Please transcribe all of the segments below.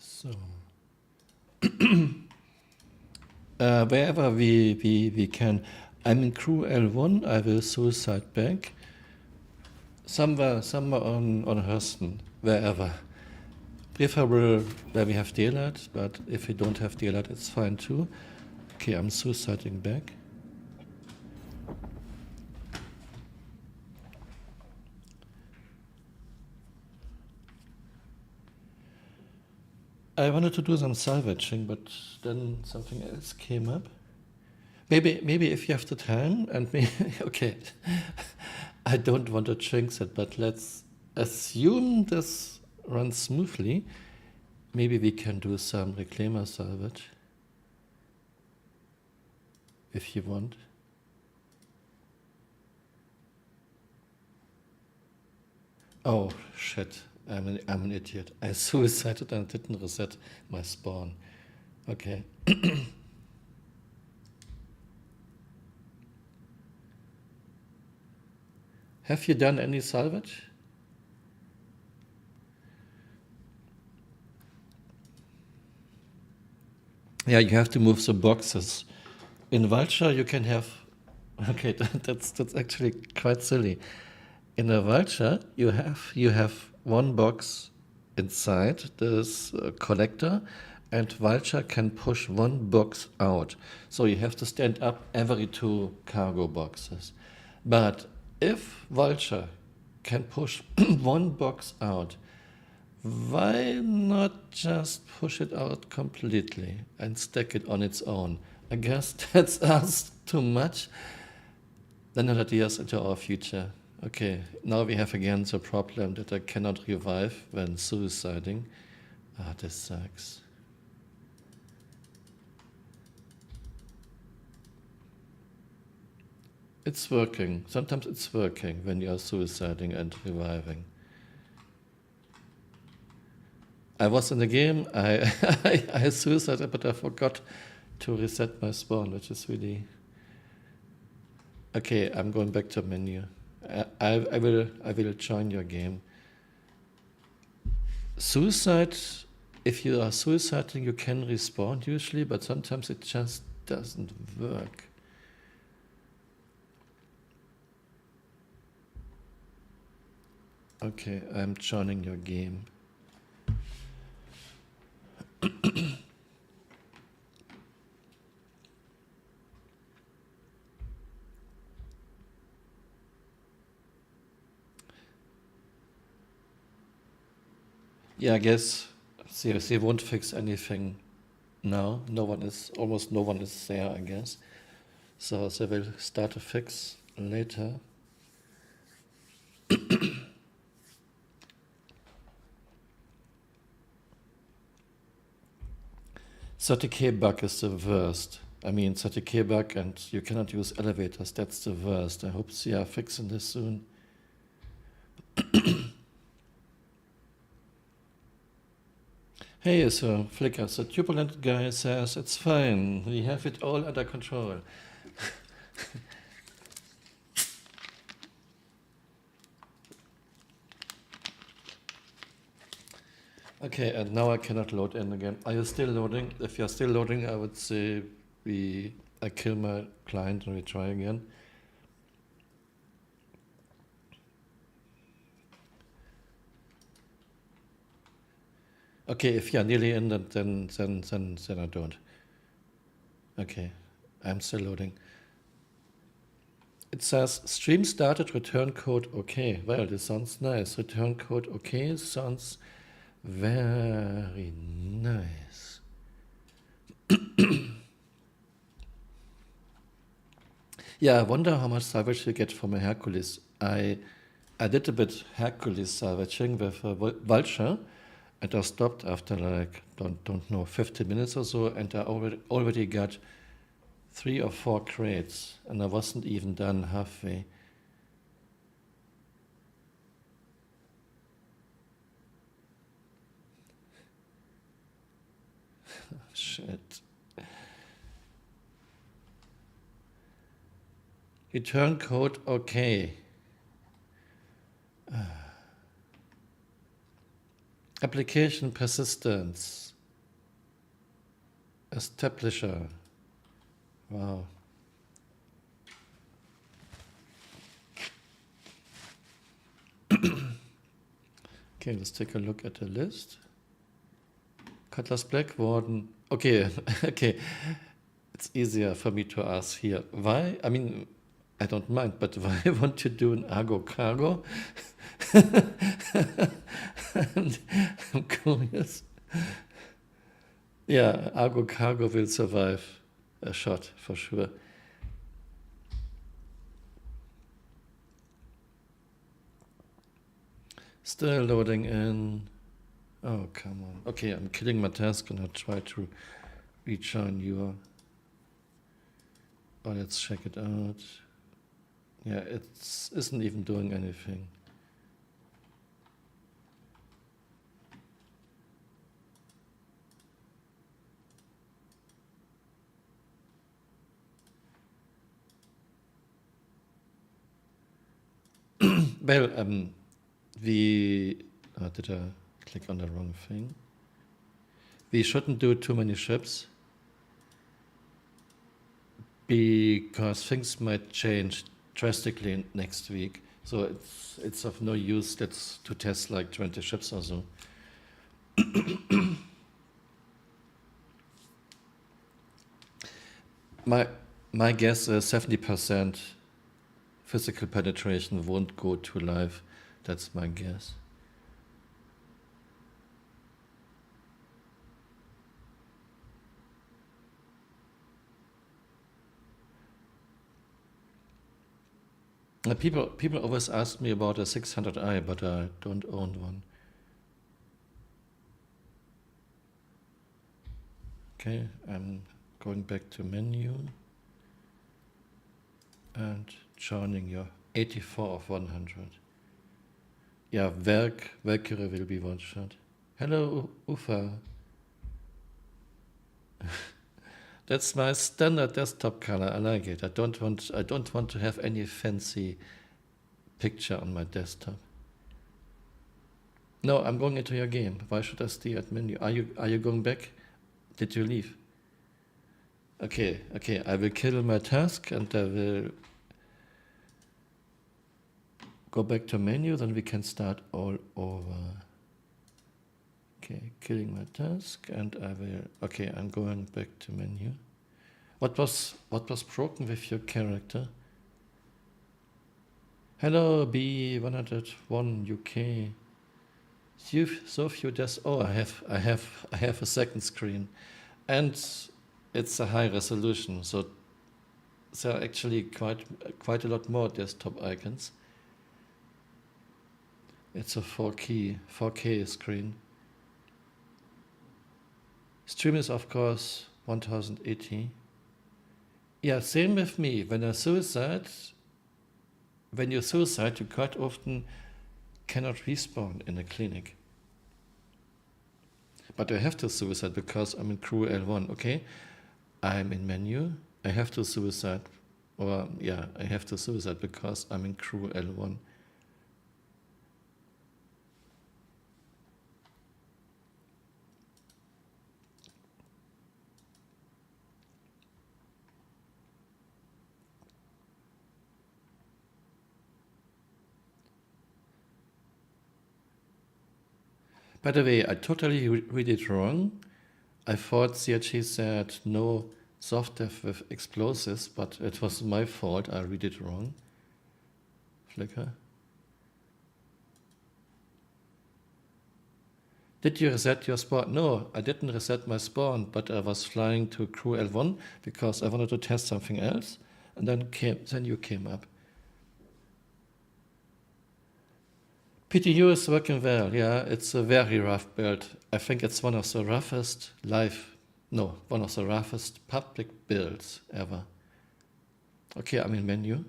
So, wherever we can. I'm in crew L1, I will suicide back. Somewhere on Hurston, wherever. Preferable where we have daylight, but if we don't have daylight, it's fine too. Okay, I'm suiciding back. I wanted to do some salvaging, but then something else came up. Maybe if you have the time, and maybe, okay, I don't want to jinx it, but let's assume this runs smoothly. Maybe we can do some reclaimer salvage, if you want. Oh, shit, I'm an idiot. I suicided and didn't reset my spawn. Okay. Have you done any salvage? Yeah, you have to move the boxes. In Vulture, you can have. Okay, that's actually quite silly. In a Vulture, you have one box inside this collector, and Vulture can push one box out. So you have to stand up every 2 cargo boxes. But if Vulture can push one box out, why not just push it out completely and stack it on its own? I guess that's asked too much. Then another ideas into our future. Okay, now we have again the problem that I cannot revive when suiciding. Ah, this sucks. It's working. Sometimes it's working when you are suiciding and reviving. I was in the game, I suicided, but I forgot to reset my spawn, which is really... Okay, I'm going back to menu. I will join your game. Suicide, if you are suiciding, you can respawn usually, but sometimes it just doesn't work. Okay, I'm joining your game. Yeah, I guess they won't fix anything now. Almost no one is there, I guess. So they will start to fix later. 30k bug is the worst. I mean, 30k bug and you cannot use elevators. That's the worst. I hope they are fixing this soon. Hey, so Flickr, the turbulent guy says it's fine. We have it all under control. Okay, and now I cannot load in again. Are you still loading? If you're still loading, I would say I kill my client and we try again. Okay, if you're nearly in, then I don't. Okay, I'm still loading. It says stream started, return code okay. Well, this sounds nice. Return code okay sounds very nice. Yeah, I wonder how much salvage you get from a Hercules. I did a bit Hercules salvaging with a Vulture, and I stopped after like, don't know, 15 minutes or so, and I already got 3 or 4 crates, and I wasn't even done halfway. Shit. Return code okay. Application persistence. Establisher. Wow. Okay, let's take a look at the list. Cutlass Black, Warden. Okay, okay. It's easier for me to ask here. Why? I mean, I don't mind, but why won't you do an Argo Cargo? I'm curious. Yeah, Argo Cargo will survive a shot for sure. Still loading in. Oh, come on. Okay, I'm killing my task and I'll try to rejoin your. Oh, let's check it out. Yeah, it isn't even doing anything. Well, did I click on the wrong thing? We shouldn't do too many ships because things might change drastically next week. So it's of no use to test like 20 ships or so. My guess is 70% physical penetration won't go to live. That's my guess. People always ask me about a 600i, but I don't own one. Okay, I'm going back to menu and joining your 84 of 100. Yeah, Valkyrie will be one shot. Hello, Ufa. That's my standard desktop color. I like it. I don't want to have any fancy picture on my desktop. No, I'm going into your game. Why should I stay at menu? Are you going back? Did you leave? Okay. I will kill my task and I will go back to menu, then we can start all over. Okay, killing my task and I will. Okay, I'm going back to menu. What was broken with your character? Hello, B101 UK. So few desks. Oh, I have a second screen, and it's a high resolution. So there are actually quite a lot more desktop icons. It's a 4K screen. Stream is of course 1080. Yeah, same with me. When you suicide, you quite often cannot respawn in a clinic. But I have to suicide because I'm in crew L1, okay? I'm in menu, I have to suicide. Or yeah, I have to suicide because I'm in crew L1. By the way, I totally read it wrong. I thought CRG said no soft death with explosives, but it was my fault. I read it wrong. Flicker. Did you reset your spawn? No, I didn't reset my spawn, but I was flying to crew L1 because I wanted to test something else, and then you came up. PTU is working well, yeah, it's a very rough build. I think it's one of the roughest public builds ever. Okay, I'm in menu.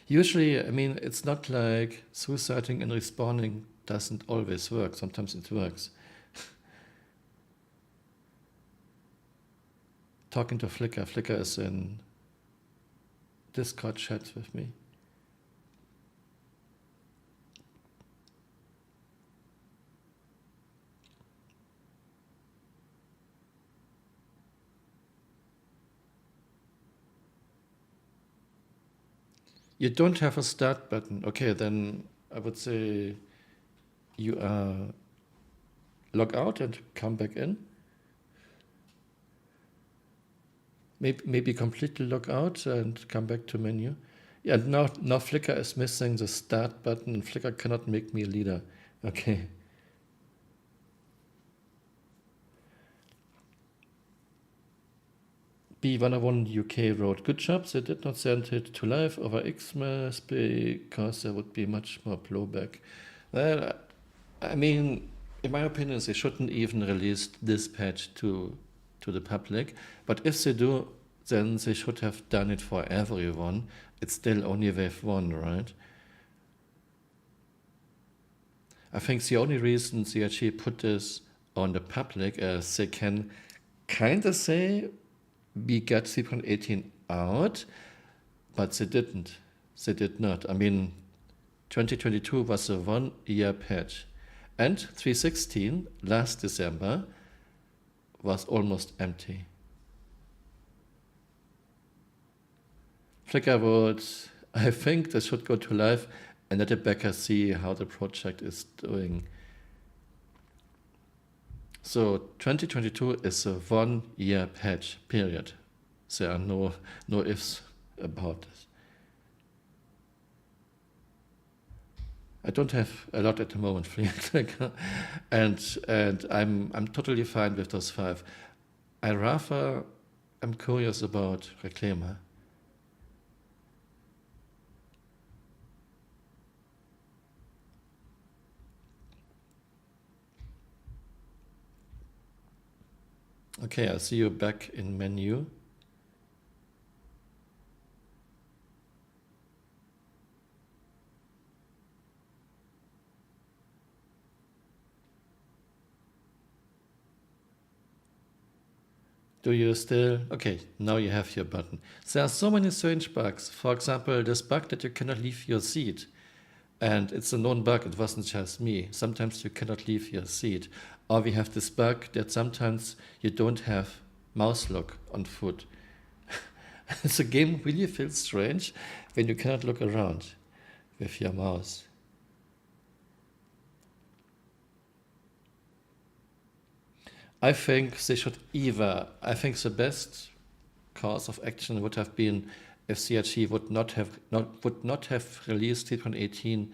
Usually, I mean, it's not like suiciding and respawning doesn't always work. Sometimes it works. Talking to Flickr. Flickr is in Discord chat with me. You don't have a start button. Okay, then I would say you log out and come back in. Maybe completely log out and come back to menu. Yeah, now Flickr is missing the start button. Flickr cannot make me a leader. Okay. B101 UK wrote, good job, they did not send it to live over Xmas because there would be much more blowback. Well, I mean, in my opinion, they shouldn't even release this patch to the public. But if they do, then they should have done it for everyone. It's still only wave 1, right? I think the only reason they actually put this on the public is they can kind of say we got 3.18 out, but they didn't. They did not. I mean, 2022 was a 1-year patch. And 3.16 last December was almost empty. Flickr would, I think they should go to live and let the backer see how the project is doing. So 2022 is a 1-year patch, period. There are no ifs about this. I don't have a lot at the moment, Flickr, and I'm totally fine with those 5. I'm curious about Reclaimer. Okay, I see you back in menu. Do you still? Okay, now you have your button. There are so many strange bugs. For example, this bug that you cannot leave your seat. And it's a known bug, it wasn't just me. Sometimes you cannot leave your seat. Or we have this bug that sometimes you don't have mouse lock on foot. The game really feels strange when you cannot look around with your mouse. I think they should either. I think the best course of action would have been if CRG would not have released 3.18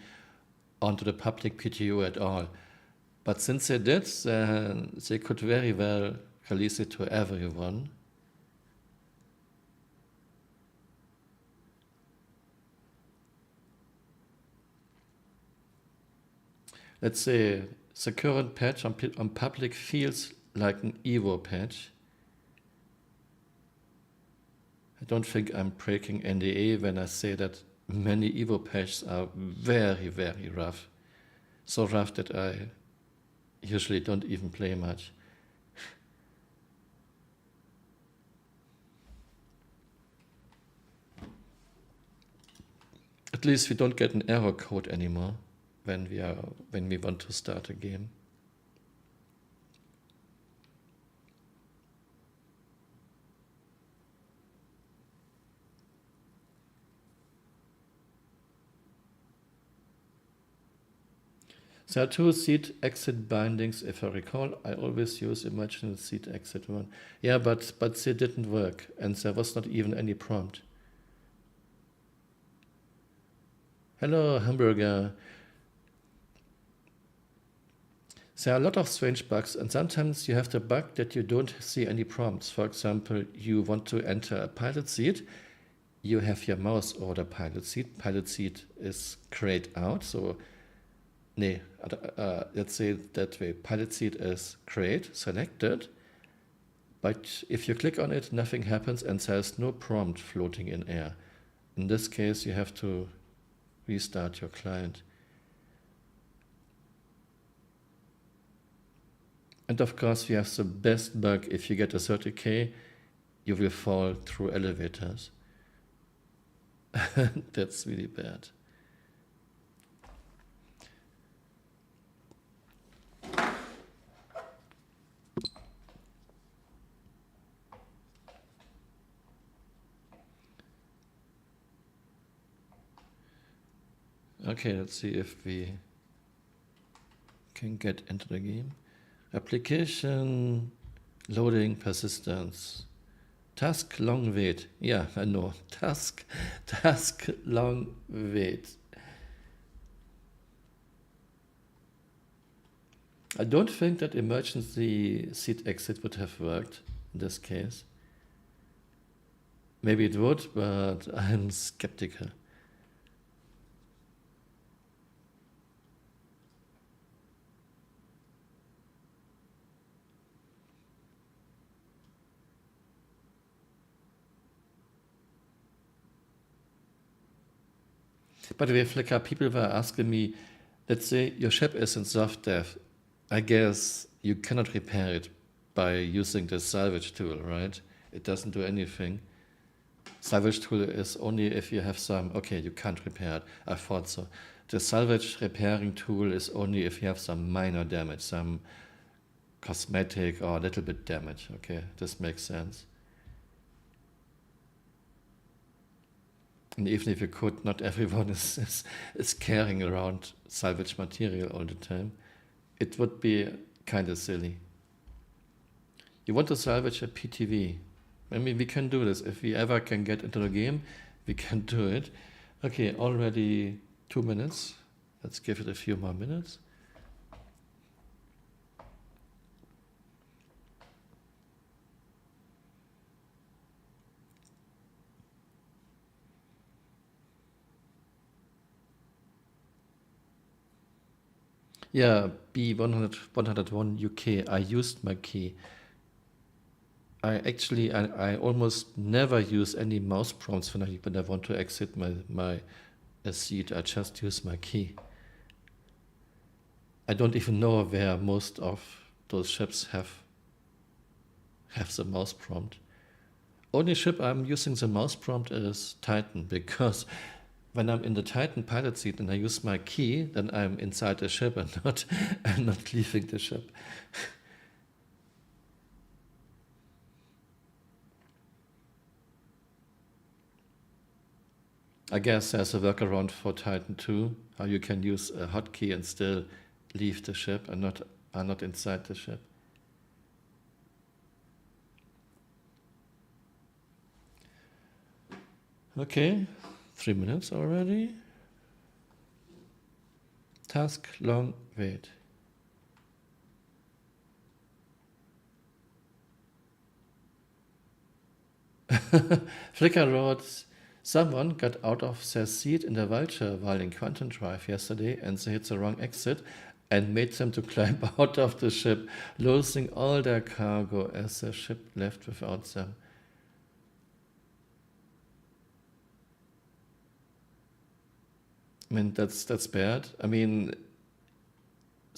onto the public PTU at all. But since they did, then they could very well release it to everyone. Let's say the current patch on public feels like an Evo patch. I don't think I'm breaking NDA when I say that many Evo patches are very, very rough. So rough that I usually don't even play much. At least we don't get an error code anymore when we want to start a game. There are 2 seat exit bindings, if I recall. I always use imaginal seat exit one. Yeah, but they didn't work, and there was not even any prompt. Hello, hamburger. There are a lot of strange bugs, and sometimes you have the bug that you don't see any prompts. For example, you want to enter a pilot seat, you have your mouse over the pilot seat is grayed out, so let's say that way, pilot seat is grayed, selected, but if you click on it, nothing happens and there's no prompt floating in air. In this case, you have to restart your client. And of course, we have the best bug. If you get a 30K, you will fall through elevators. That's really bad. Okay, let's see if we can get into the game. Application, loading, persistence. Task, long wait. Yeah, I know. Task, long wait. I don't think that emergency seat exit would have worked in this case. Maybe it would, but I'm skeptical. By the way, Flickr, people were asking me, let's say your ship is in soft dev. I guess you cannot repair it by using the salvage tool, right? It doesn't do anything. Salvage tool is only if you have some, okay, you can't repair it. I thought so. The salvage repairing tool is only if you have some minor damage, some cosmetic or a little bit damage. Okay, this makes sense. And even if you could, not everyone is carrying around salvage material all the time. It would be kind of silly. You want to salvage a PTV. I mean, we can do this. If we ever can get into the game, we can do it. Okay, already 2 minutes. Let's give it a few more minutes. Yeah, B101 UK, I used my key. I almost never use any mouse prompts when I want to exit my seat. I just use my key. I don't even know where most of those ships have the mouse prompt. Only ship I'm using the mouse prompt is Titan, because when I'm in the Titan pilot seat and I use my key, then I'm inside the ship and not leaving the ship. I guess there's a workaround for Titan too, how you can use a hotkey and still leave the ship and not inside the ship. Okay, 3 minutes already. Task, long wait. Flickr wrote, someone got out of their seat in the Vulture while in Quantum Drive yesterday and they hit the wrong exit and made them to climb out of the ship, losing all their cargo as the ship left without them. I mean, that's bad. I mean,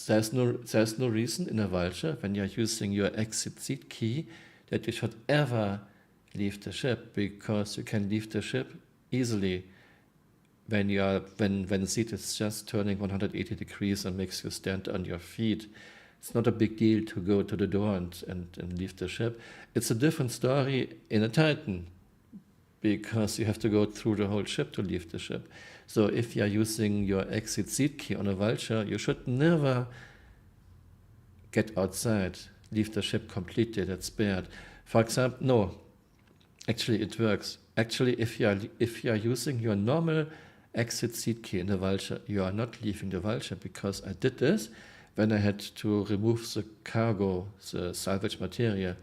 there's no reason in a Vulture when you're using your exit seat key that you should ever leave the ship, because you can leave the ship easily when the seat is just turning 180 degrees and makes you stand on your feet. It's not a big deal to go to the door and leave the ship. It's a different story in a Titan, because you have to go through the whole ship to leave the ship. So if you're using your exit seat key on a Vulture, you should never get outside, leave the ship completely. That's bad. For example, no, actually it works. Actually, if you are using your normal exit seat key in the Vulture, you are not leaving the Vulture, because I did this when I had to remove the cargo, the salvage material.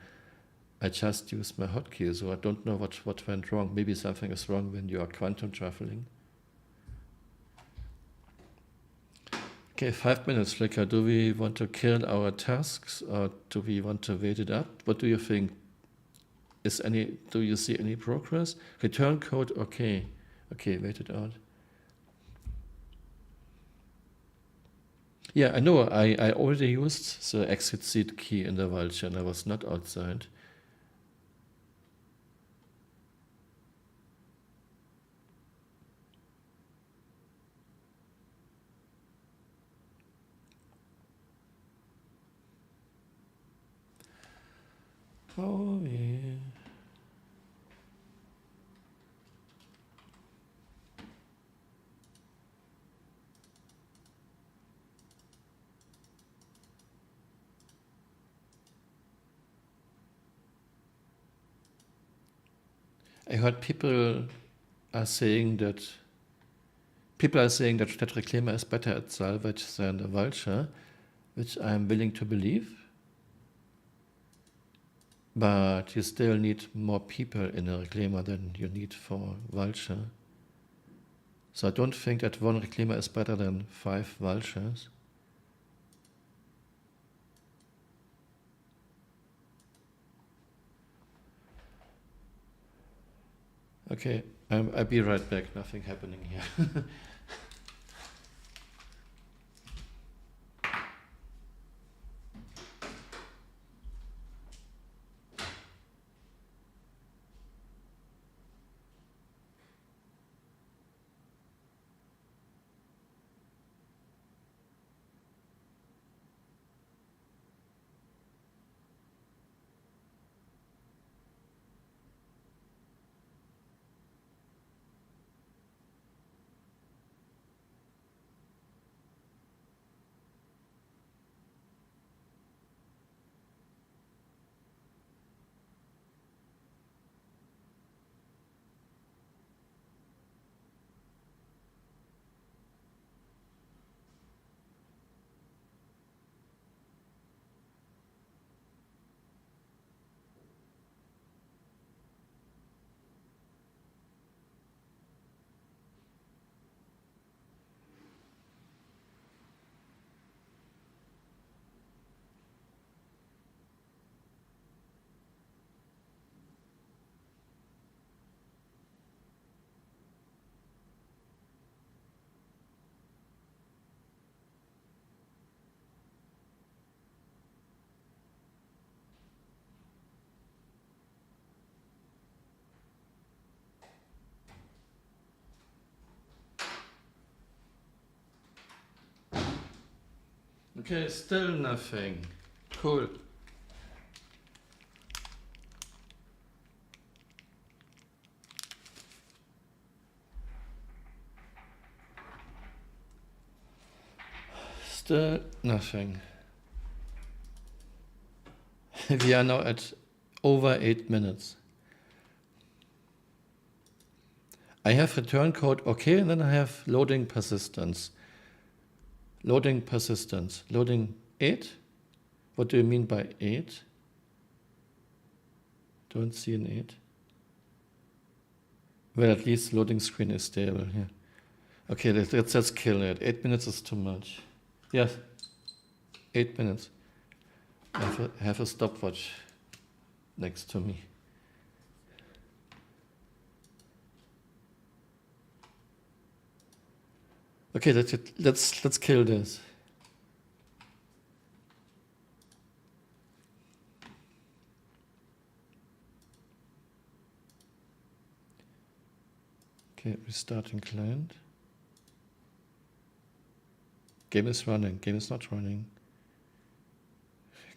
I just used my hotkey, so I don't know what went wrong. Maybe something is wrong when you are quantum traveling. Okay, 5 minutes, Flickr. Do we want to kill our tasks or do we want to wait it up? What do you think? Do you see any progress? Return code, okay. Okay, wait it out. Yeah, I know. I already used the exit seat key in the Vulture and I was not outside. Oh, yeah. I heard people are saying that Reclaimer is better at salvage than the Vulture, which I'm willing to believe. But you still need more people in a Reclaimer than you need for Vulture. So I don't think that one Reclaimer is better than 5 Vultures. Okay, I'll be right back. Nothing happening here. Okay, still nothing. Cool. Still nothing. We are now at over 8 minutes. I have return code okay, and then I have loading persistence. Loading persistence. Loading 8? What do you mean by 8? Don't see an 8. Well, at least loading screen is stable here. Okay, let's kill it. 8 minutes is too much. Yes, 8 minutes. I have a stopwatch next to me. Okay, that's it. Let's kill this. Okay, restarting client. Game is running. Game is not running.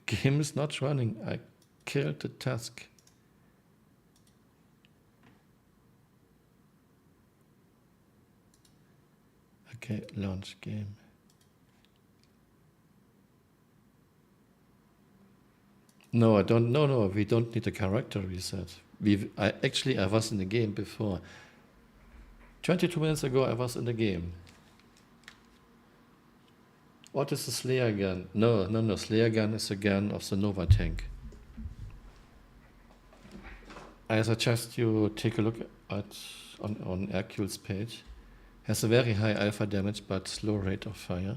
Game is not running. I killed the task. Okay, launch game. No, I don't. No, we don't need a character reset. I was in the game before. 22 minutes ago, I was in the game. What is the Slayer gun? No. Slayer gun is a gun of the Nova tank. I suggest you take a look at on Hercule's page. Has a very high alpha damage but slow rate of fire,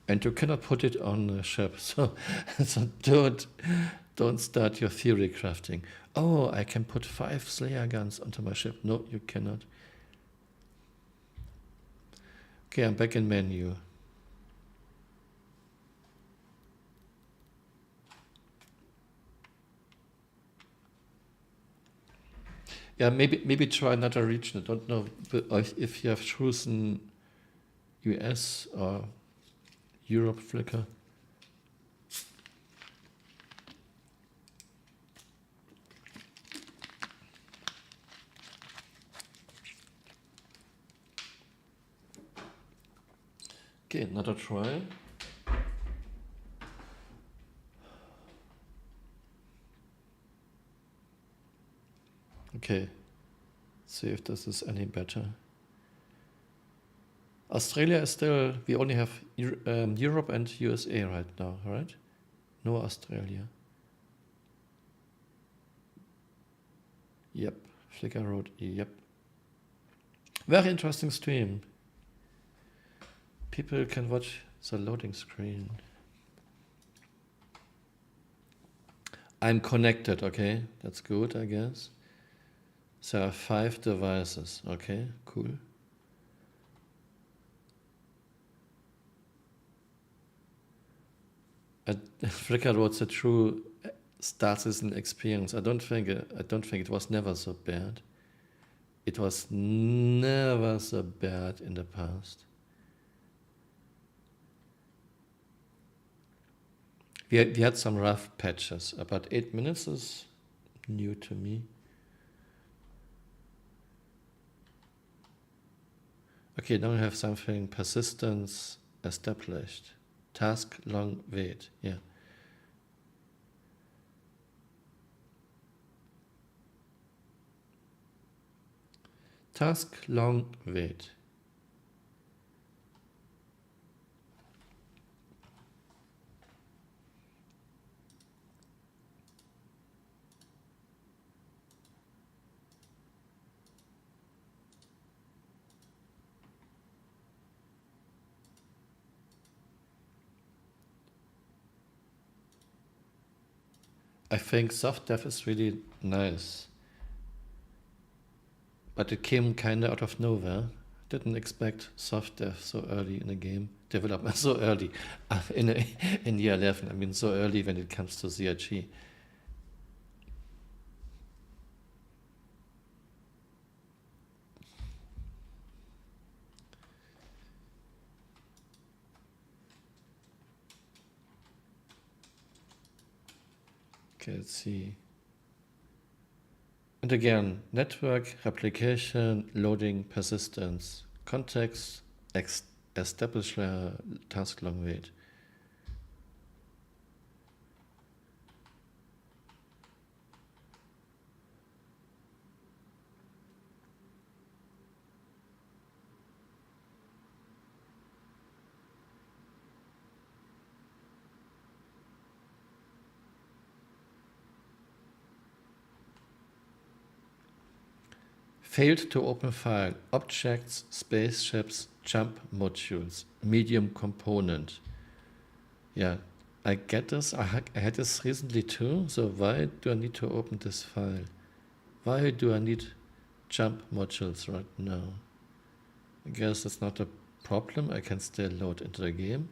and you cannot put it on a ship. So don't start your theory crafting. Oh, I can put 5 Slayer guns onto my ship. No, you cannot. Okay, I'm back in menu. Yeah, maybe try another region. I don't know if you have chosen US or Europe flicker. Okay, another try. Okay, see if this is any better. Australia is still, we only have Europe and USA right now, right? No Australia. Yep, Flickr wrote, yep. Very interesting stream. People can watch the loading screen. I'm connected, okay? That's good, I guess. There are 5 devices, okay, cool. Flickr wrote the true start season experience. I don't think it was never so bad. It was never so bad in the past. We had some rough patches. About 8 minutes is new to me. Okay, now we have something persistence established. Task long wait, yeah. Task long wait. I think soft dev is really nice. But it came kinda out of nowhere. Didn't expect soft dev so early in a game. Development so early in year 11. I mean, so early when it comes to ZRG. Okay, let's see. And again, network, replication, loading, persistence, context, establisher, task long wait. Failed to open file, objects, spaceships, jump modules, medium component. Yeah, I get this. I had this recently too. So why do I need to open this file? Why do I need jump modules right now? I guess that's not a problem. I can still load into the game.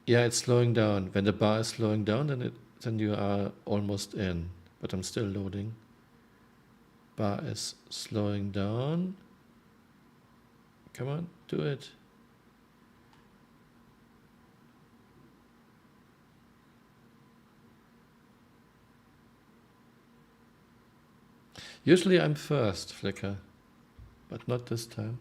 Yeah, it's slowing down. When the bar is slowing down, then you are almost in. But I'm still loading. Bar is slowing down. Come on, do it. Usually I'm first, Flickr, but not this time.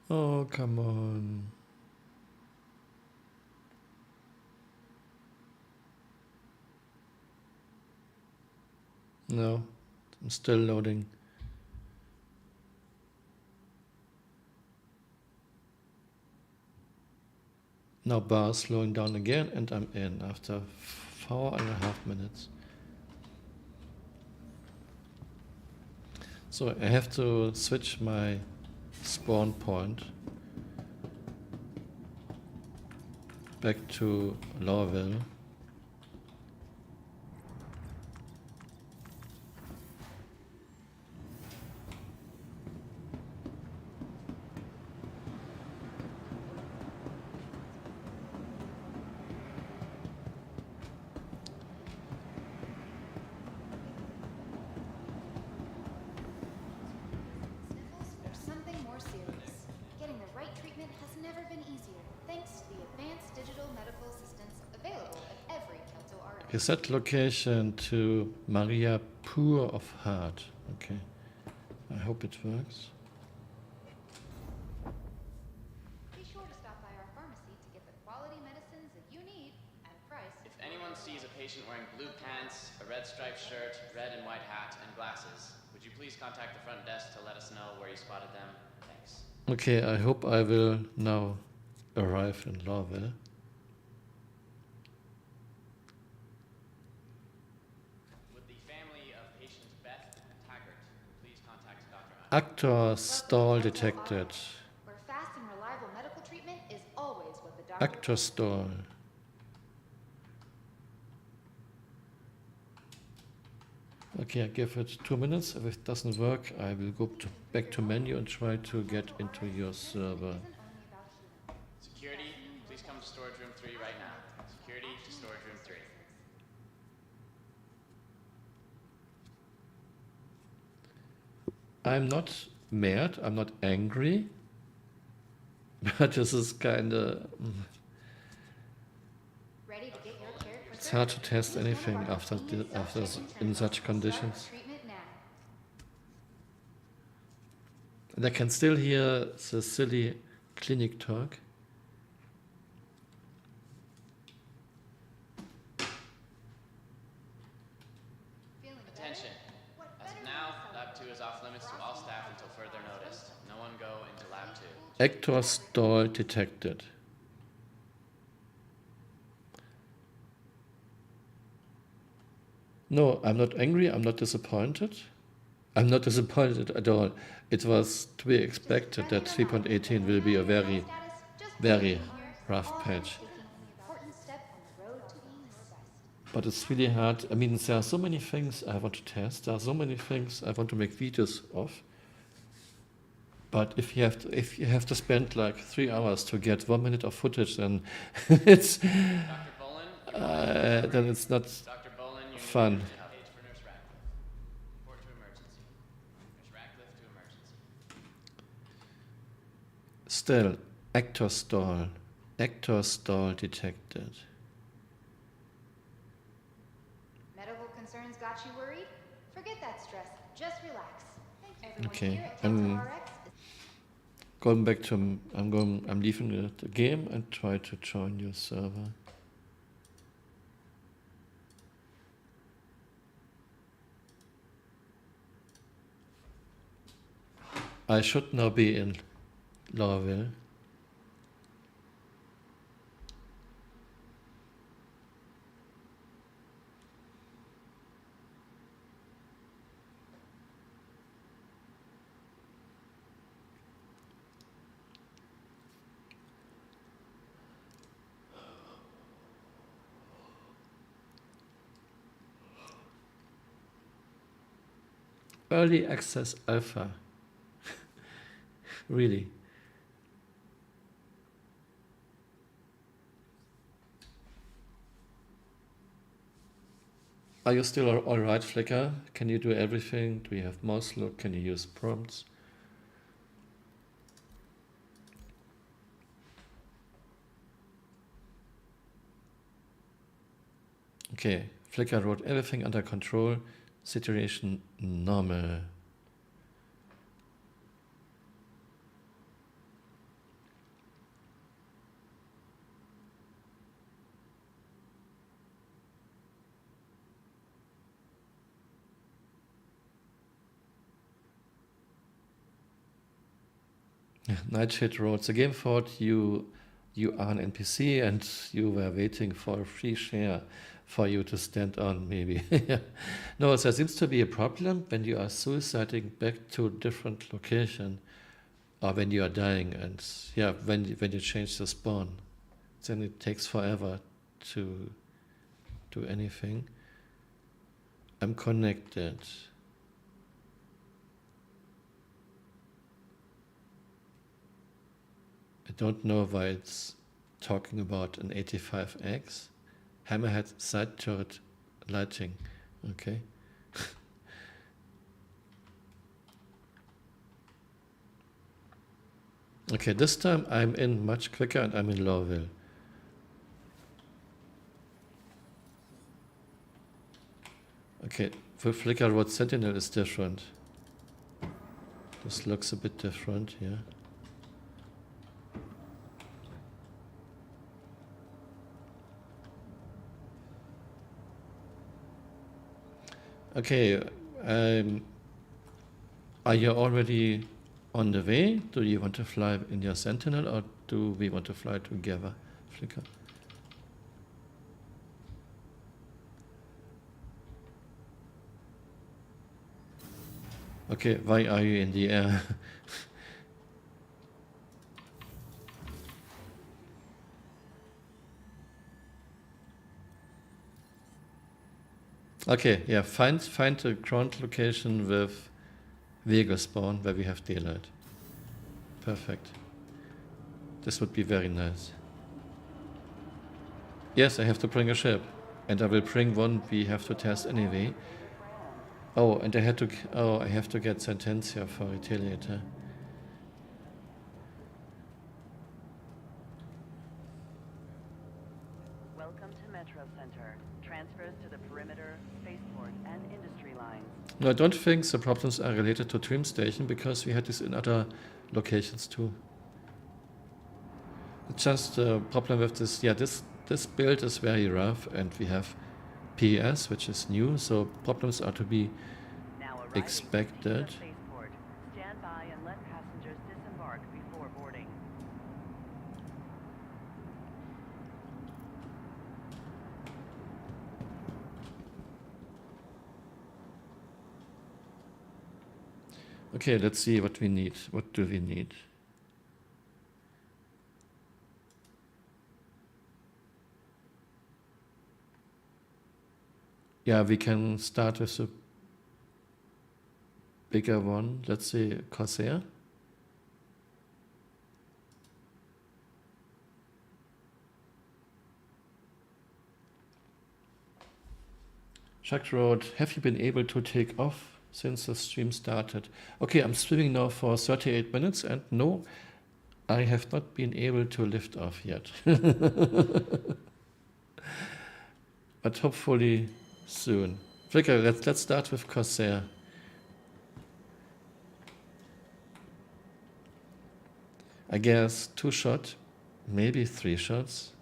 Oh, come on. No, I'm still loading. Now bar slowing down again, and I'm in after 4.5 minutes. So I have to switch my spawn point back to Lorville. been easier, thanks to the advanced digital medical assistance available at every Kelto RX. Reset location to Maria Poor of Heart. Okay. I hope it works. Be sure to stop by our pharmacy to get the quality medicines that you need at a price. If anyone sees a patient wearing blue pants, a red striped shirt, red and white hat, and glasses, would you please contact the front desk to let us know where you spotted them? Thanks. Okay, I hope I will now arrive in Lorville. Would the family of patient Beth Taggart please contact Dr. Actor stall detected. Where fast and reliable medical treatment is always what the doctor Actor stall. Okay, I give it 2 minutes. If it doesn't work, I will go back to menu and try to get into your server. isn't only about healing. Security, please come to storage room 3 right now. Security to storage room 3. I'm not mad, I'm not angry, but this is kind of... Ready to get your care quicker? It's hard to test anything after in such conditions. Treatment now. And I can still hear the silly clinic talk. Feeling better? Attention. What As better of now, way to Lab 2 is off limits to all staff until further notice. No one go into Lab 2. Actor stall detected. No, I'm not angry, I'm not disappointed. I'm not disappointed at all. It was to be expected that 3.18 will be a very, very rough patch. taking an important step on the road to being your best. But it's really hard. I mean, there are so many things I want to test. There are so many things I want to make videos of. But if you have to spend like 3 hours to get 1 minute of footage, then it's Dr. Bolin, then it's not Dr. Bolin, you're fun. needed to page for Nurse Ratcliffe. Report to emergency. Nurse Ratcliffe to emergency. Still, actor stall detected. Medical concerns got you worried? Forget that stress. Just relax. Everyone Okay, here at Kelto RX is I'm leaving the game and try to join your server. I should now be in Lorville. Early access alpha. Really. Are you still all right, Flickr? Can you do everything? Do you have mouse look? Can you use prompts? Okay, Flickr wrote everything under control. Situation normal. Nightshade wrote, the game thought you are an NPC and you were waiting for a free share for you to stand on, maybe. No, there seems to be a problem when you are suiciding back to a different location, or when you are dying, and yeah, when you change the spawn, then it takes forever to do anything. I'm connected. I don't know why it's talking about an 85X. Hammerhead side turret lighting. Okay. Okay, this time I'm in much quicker and I'm in Lowville. Okay, the Flicker Road Sentinel is different. This looks a bit different, yeah. Okay, are you already on the way? Do you want to fly in your Sentinel or do we want to fly together, Flicker? Okay, why are you in the air? Okay, yeah, find a ground location with vehicle spawn where we have daylight. Perfect. This would be very nice. Yes, I have to bring a ship. And I will bring one we have to test anyway. Oh, and I have to get Sentencia for Retaliator. Welcome to Metro Center. Transfers to the perimeter, spaceport, and industry lines. No, I don't think the problems are related to Dream Station because we had this in other locations too. It's just a problem with this. Yeah, this build is very rough, and we have PES, which is new, so problems are to be Now arriving expected. to the spaceport. Stand by and let passengers disembark before boarding. Okay, let's see what we need. What do we need? Yeah, we can start with a bigger one. Let's say Corsair. Chuck Road, have you been able to take off since the stream started? Okay, I'm streaming now for 38 minutes and no, I have not been able to lift off yet. But hopefully soon. Flicker, let's start with Corsair. I guess 2 shot, maybe 3 shots,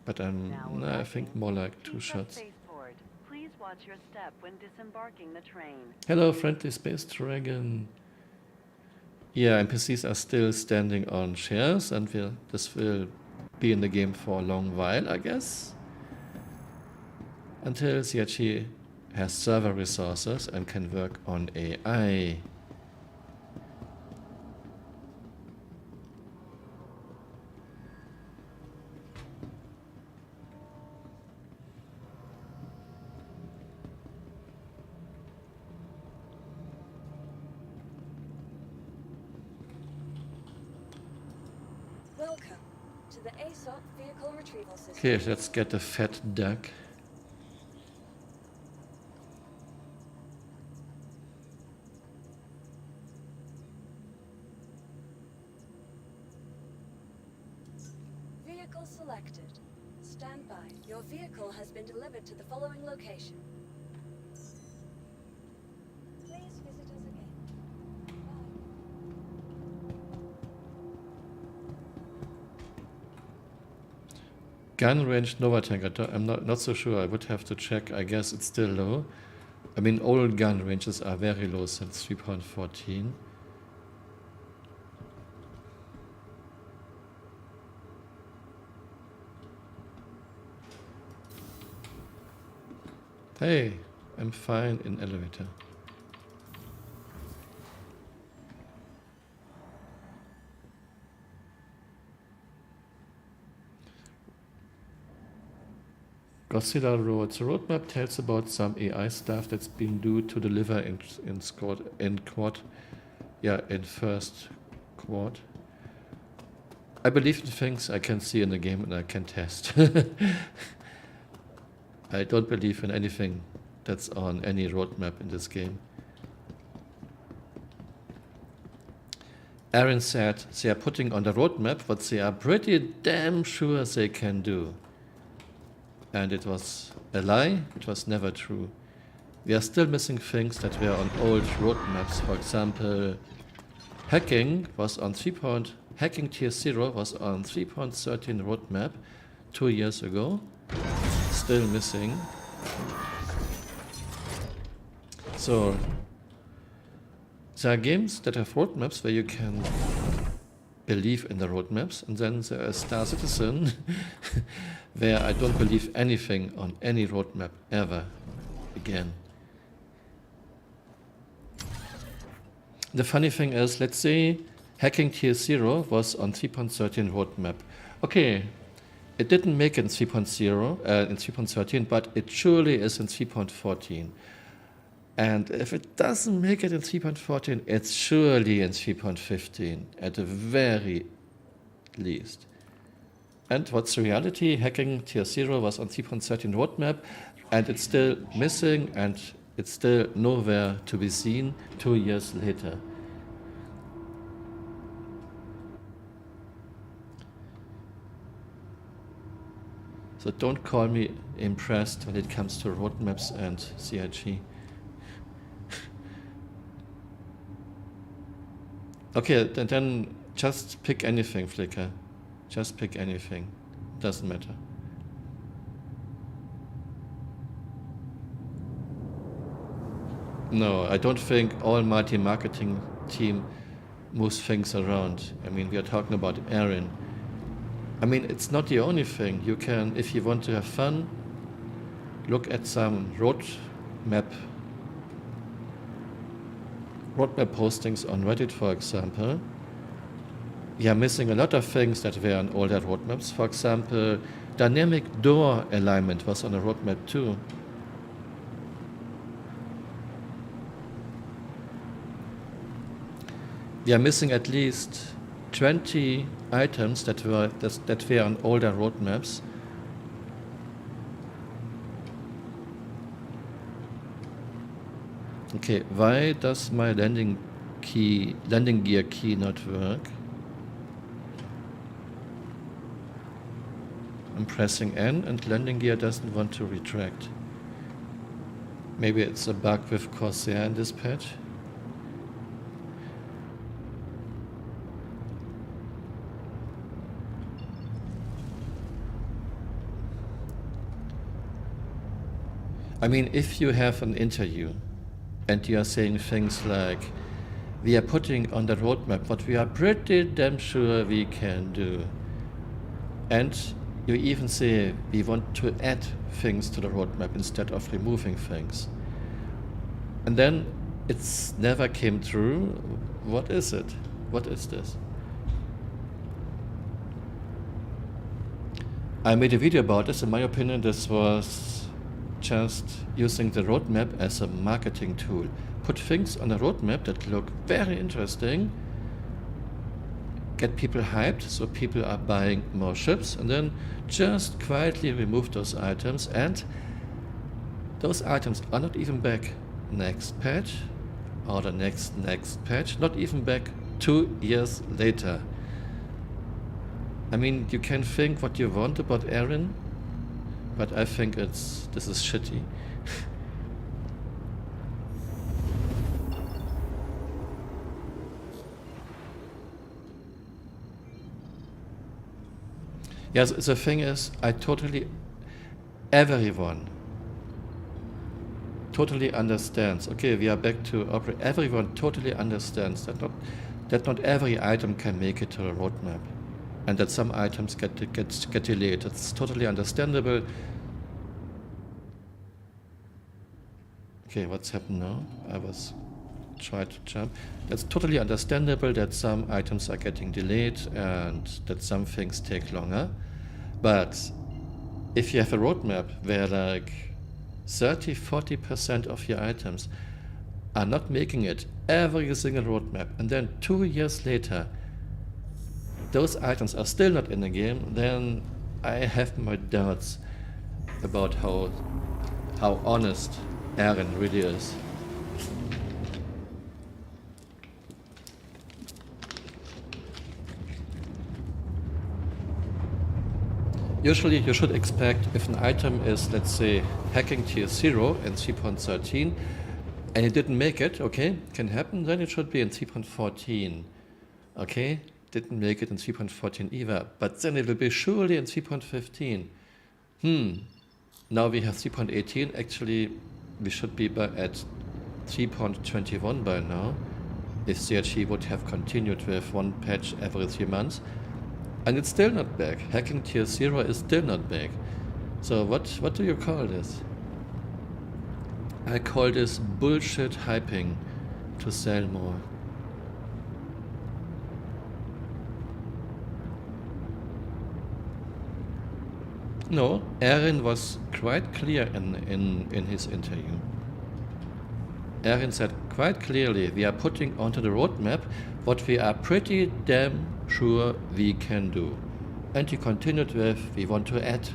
but I think more like 2 shots. Spaceport. Please watch your step when disembarking the train. Hello, friendly space dragon. Yeah, NPCs are still standing on chairs, and this will be in the game for a long while, I guess. Until CHE has server resources and can work on AI. Welcome to the ASOP vehicle retrieval system. Okay, let's get a fat duck. Vehicle selected. Stand by. Your vehicle has been delivered to the following location. Please visit us again. Gun range Nova Tanker. I'm not so sure. I would have to check. I guess it's still low. I mean, all gun ranges are very low since 3.14. Hey, I'm fine in elevator. Godzilla Road. The roadmap tells about some AI stuff that's been due to deliver in first quad. I believe in things I can see in the game and I can test. I don't believe in anything that's on any roadmap in this game. Aaron said they are putting on the roadmap what they are pretty damn sure they can do. And it was a lie, it was never true. We are still missing things that were on old roadmaps. For example, hacking tier 0 was on 3.13 roadmap 2 years ago. Still missing. So there are games that have roadmaps where you can believe in the roadmaps, and then there is Star Citizen where I don't believe anything on any roadmap ever again. The funny thing is, let's say hacking tier 0 was on 3.13 roadmap. Okay, it didn't make it in 3.0, in 3.13, but it surely is in 3.14. And if it doesn't make it in 3.14, it's surely in 3.15, at the very least. And what's the reality? Hacking tier 0 was on 3.13 roadmap, and it's still missing, and it's still nowhere to be seen 2 years later. So don't call me impressed when it comes to roadmaps and CIG. Okay, then just pick anything, Flickr. Just pick anything. Doesn't matter. No, I don't think almighty marketing team moves things around. I mean, we are talking about Aaron. I mean, it's not the only thing. You can, if you want to have fun, look at some roadmap postings on Reddit, for example. We are missing a lot of things that were on older roadmaps. For example, dynamic door alignment was on a roadmap too. We are missing at least 20 items that were on older roadmaps. Okay, why does my landing gear key not work? I'm pressing N and landing gear doesn't want to retract. Maybe it's a bug with Corsair in this patch. I mean, if you have an interview and you are saying things like, we are putting on the roadmap what we are pretty damn sure we can do, and you even say we want to add things to the roadmap instead of removing things, and then it's never came true, what is it? What is this? I made a video about this. In my opinion, this was just using the roadmap as a marketing tool. Put things on a roadmap that look very interesting, get people hyped so people are buying more ships, and then just quietly remove those items, and those items are not even back next patch or the next patch, not even back 2 years later. I mean, you can think what you want about Aaron, but I think this is shitty. Yeah, the thing is, everyone totally understands. Okay, we are back to Opera. Everyone totally understands that not every item can make it to the roadmap, and that some items get delayed. It's totally understandable. Okay, what's happened now? I was trying to jump. That's totally understandable that some items are getting delayed and that some things take longer. But if you have a roadmap where like 30-40% of your items are not making it every single roadmap, and then 2 years later those items are still not in the game, then I have my doubts about how honest Aaron really is. Usually you should expect if an item is, let's say, hacking tier 0 in 3.13 and it didn't make it, okay, can happen, then it should be in 3.14. Okay, didn't make it in 3.14 either, but then it will be surely in 3.15. Now we have 3.18, actually we should be at 3.21 by now, if CRG would have continued with one patch every 3 months. And it's still not back. Hacking tier 0 is still not back. So what do you call this? I call this bullshit hyping to sell more. No, Aaron was quite clear in his interview. Aaron said quite clearly, we are putting onto the roadmap what we are pretty damn sure we can do. And he continued with, we want to add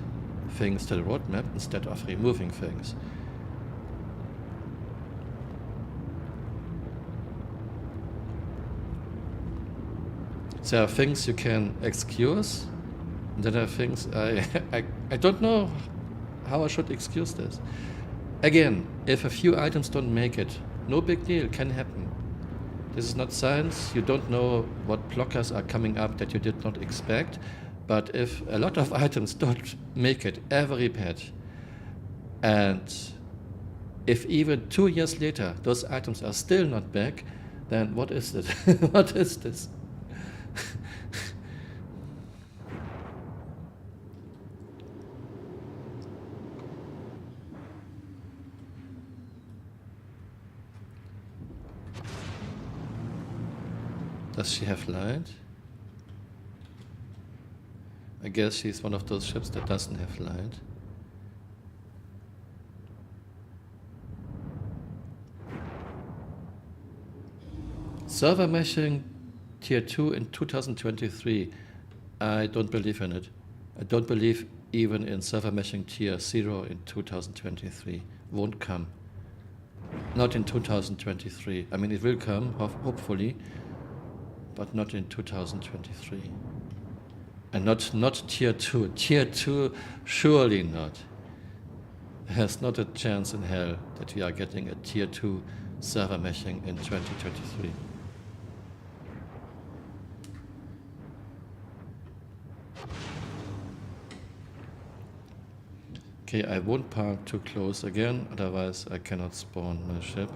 things to the roadmap instead of removing things. There are things you can excuse, and there are things I don't know how I should excuse this. Again, if a few items don't make it, no big deal, can happen. This is not science, you don't know what blockers are coming up that you did not expect, but if a lot of items don't make it every patch, and if even 2 years later those items are still not back, then what is it? What is this? Does she have light? I guess she's one of those ships that doesn't have light. Server meshing tier 2 in 2023. I don't believe in it. I don't believe even in server meshing tier 0 in 2023. Won't come. Not in 2023. I mean, it will come, hopefully, but not in 2023. And not tier 2. Tier 2, surely not. There's not a chance in hell that we are getting a tier 2 server meshing in 2023. Okay, I won't park too close again, otherwise I cannot spawn my ship.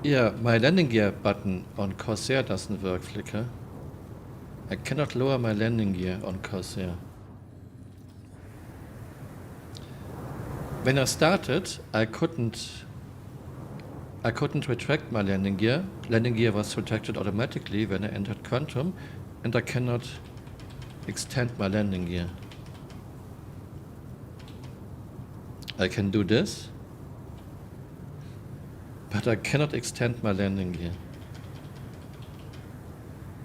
Yeah, my landing gear button on Corsair doesn't work, Flickr. I cannot lower my landing gear on Corsair. When I started, I couldn't retract my landing gear. Landing gear was retracted automatically when I entered Quantum, and I cannot extend my landing gear. I can do this, but I cannot extend my landing gear.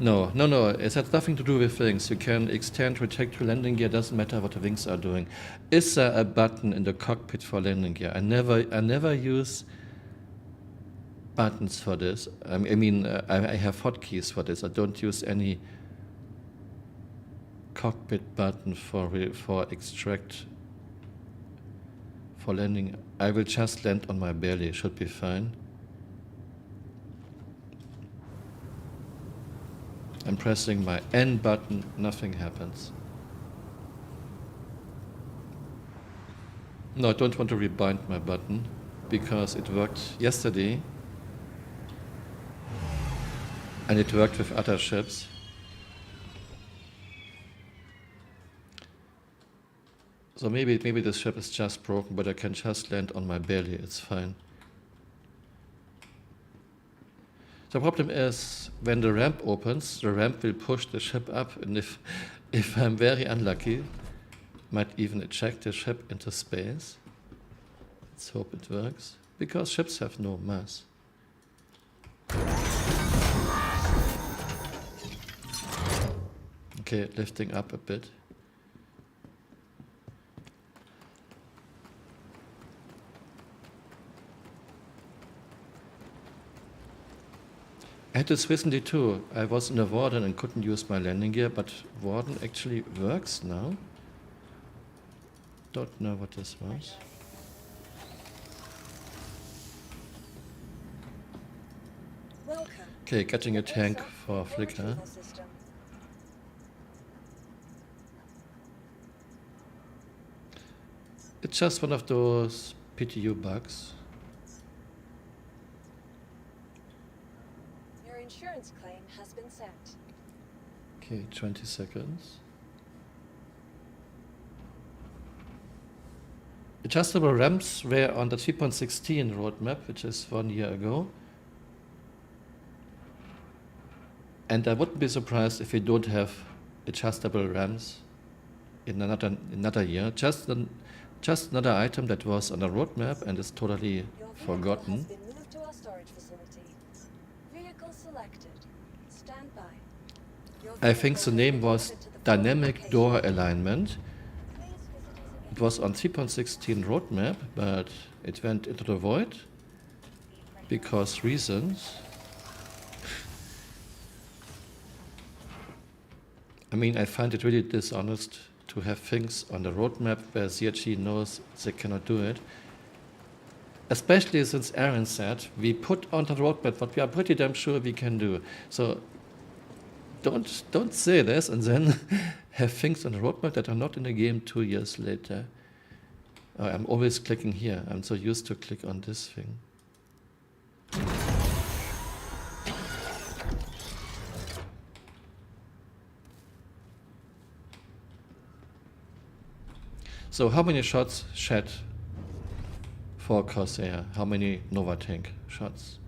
No, it has nothing to do with wings. You can extend, retract your landing gear, doesn't matter what the wings are doing. Is there a button in the cockpit for landing gear? I never use buttons for this. I have hotkeys for this. I don't use any cockpit button for extract, for landing. I will just land on my belly, should be fine. I'm pressing my N button, nothing happens. No, I don't want to rebind my button because it worked yesterday and it worked with other ships. So maybe this ship is just broken, but I can just land on my belly, it's fine. The problem is, when the ramp opens, the ramp will push the ship up, and if I'm very unlucky, might even eject the ship into space. Let's hope it works, because ships have no mass. Okay, lifting up a bit. I had this recently too. I was in a warden and couldn't use my landing gear, but warden actually works now. Don't know what this was. Welcome. Okay, getting a tank Next up, for your Flicker. retrieval system. It's just one of those PTU bugs. Your insurance claim has been sent. Okay, 20 seconds. Adjustable ramps were on the 3.16 roadmap, which is 1 year ago. And I wouldn't be surprised if we don't have adjustable ramps in another year. Just another item that was on the roadmap and is totally Your vehicle has forgotten. been moved to our storage facility. Vehicle selected. Stand by. Your I think vehicle the has name been was delivered to the following Dynamic location. Door Alignment. Please visit us It again. was on 3.16 roadmap, but it went into the void because reasons. I mean, I find it really dishonest to have things on the roadmap where CRG knows they cannot do it. Especially since Aaron said, we put on the roadmap what we are pretty damn sure we can do. So don't say this and then have things on the roadmap that are not in the game 2 years later. I'm always clicking here. I'm so used to click on this thing. So how many shots shed for Corsair? How many Nova tank shots?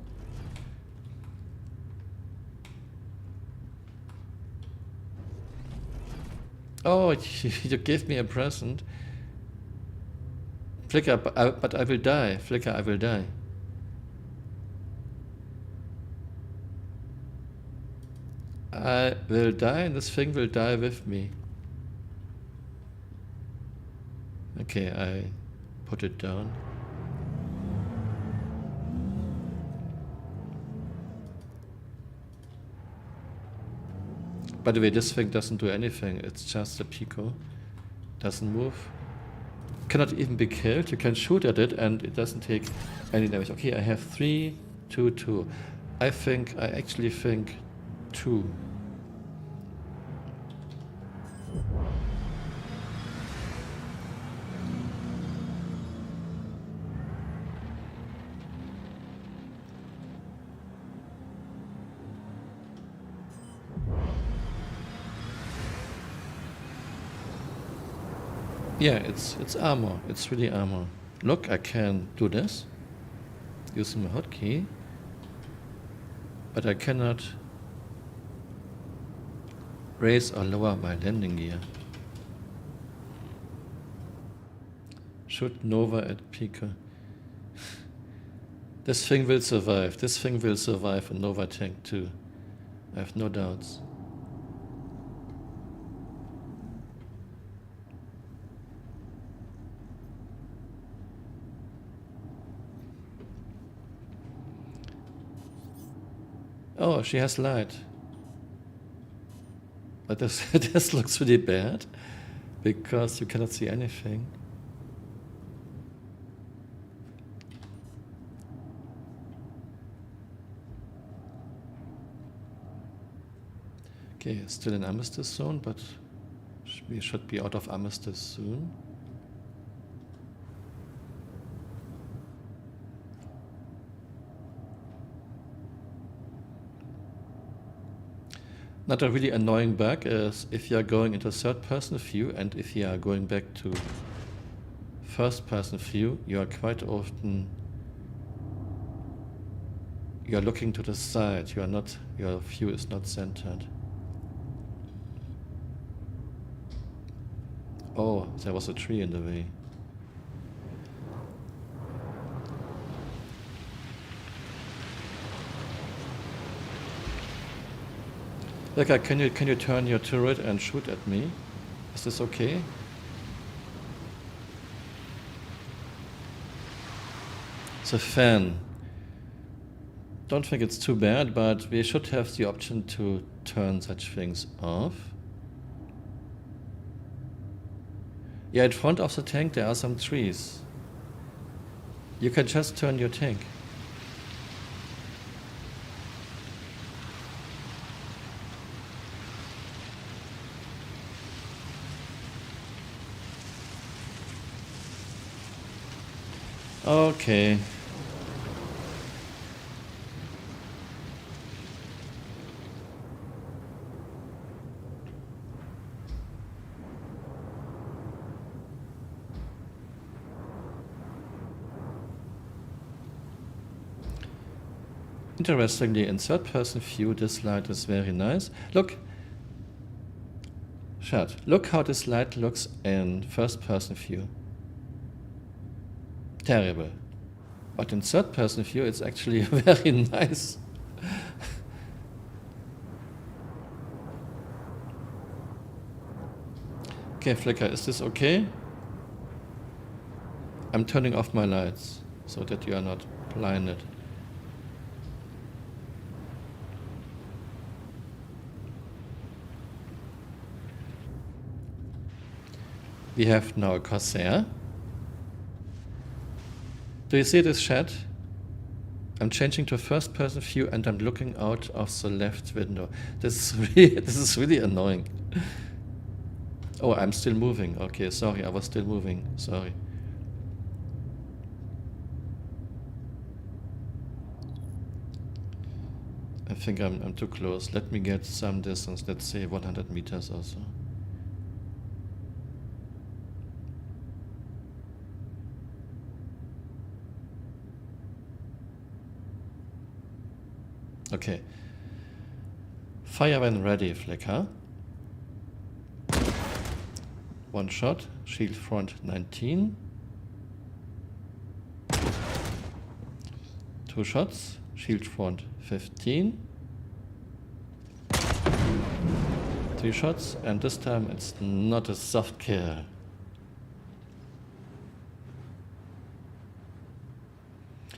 Oh, you gave me a present. Flicker, but I will die. Flicker, I will die. I will die and this thing will die with me. Okay, I put it down. By the way, this thing doesn't do anything. It's just a Pico. Doesn't move. Cannot even be killed. You can shoot at it and it doesn't take any damage. Okay, I have 3, 2, 2. I actually think 2. Yeah, it's armor. It's really armor. Look, I can do this using my hotkey, but I cannot raise or lower my landing gear. Shoot Nova at Pico. This thing will survive. This thing will survive a Nova tank too. I have no doubts. Oh, she has light. But this, this looks really bad because you cannot see anything. Okay, still in Armistice zone, but we should be out of Armistice soon. Another really annoying bug is if you are going into third-person view and if you are going back to first-person view, you are quite often you are looking to the side. You are not. Your view is not centered. Oh, there was a tree in the way. Look, can you turn your turret and shoot at me? Is this okay? It's a fan. Don't think it's too bad, but we should have the option to turn such things off. Yeah, in front of the tank there are some trees. You can just turn your tank. Okay. Interestingly, in third-person view, this light is very nice. Look, Chad, look how this light looks in first-person view. Terrible. But in third-person view, it's actually very nice. Okay, Flicker, is this okay? I'm turning off my lights so that you are not blinded. We have now a Corsair. Do you see this, chat? I'm changing to first person view and I'm looking out of the left window. This is really annoying. Oh, I'm still moving. Okay, sorry, I was still moving. Sorry. I think I'm too close. Let me get some distance, let's say 100 meters or so. Okay. Fire when ready, Flicker. One shot, shield front 19. Two shots, shield front 15. Three shots, and this time it's not a soft kill.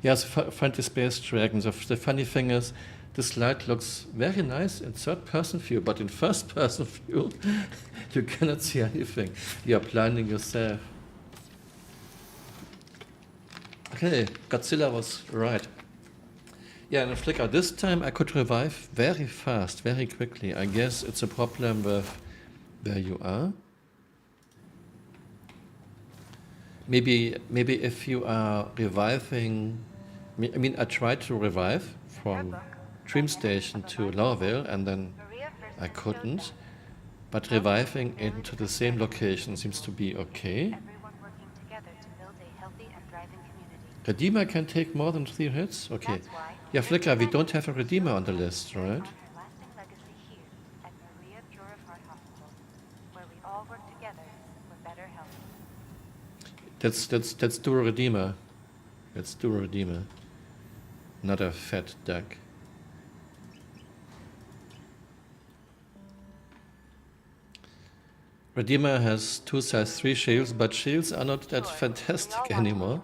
Yes, friendly space dragon. The funny thing is, this light looks very nice in third-person view, but in first-person view, you cannot see anything. You are blinding yourself. Okay, Godzilla was right. Yeah, and Flicker, this time I could revive very fast, very quickly. I guess it's a problem with where you are. Maybe if you are reviving... I mean, I tried to revive from Dream Station to Lorville, and then I couldn't. But reviving into the same location seems to be okay. Redeemer can take more than 3 hits? Okay. Yeah, Flicker, we don't have a Redeemer on the list, right? Let's do a Redeemer. Let's do a Redeemer. Not a fat duck. Redeemer has 2 size 3 shields, but shields are not that fantastic anymore.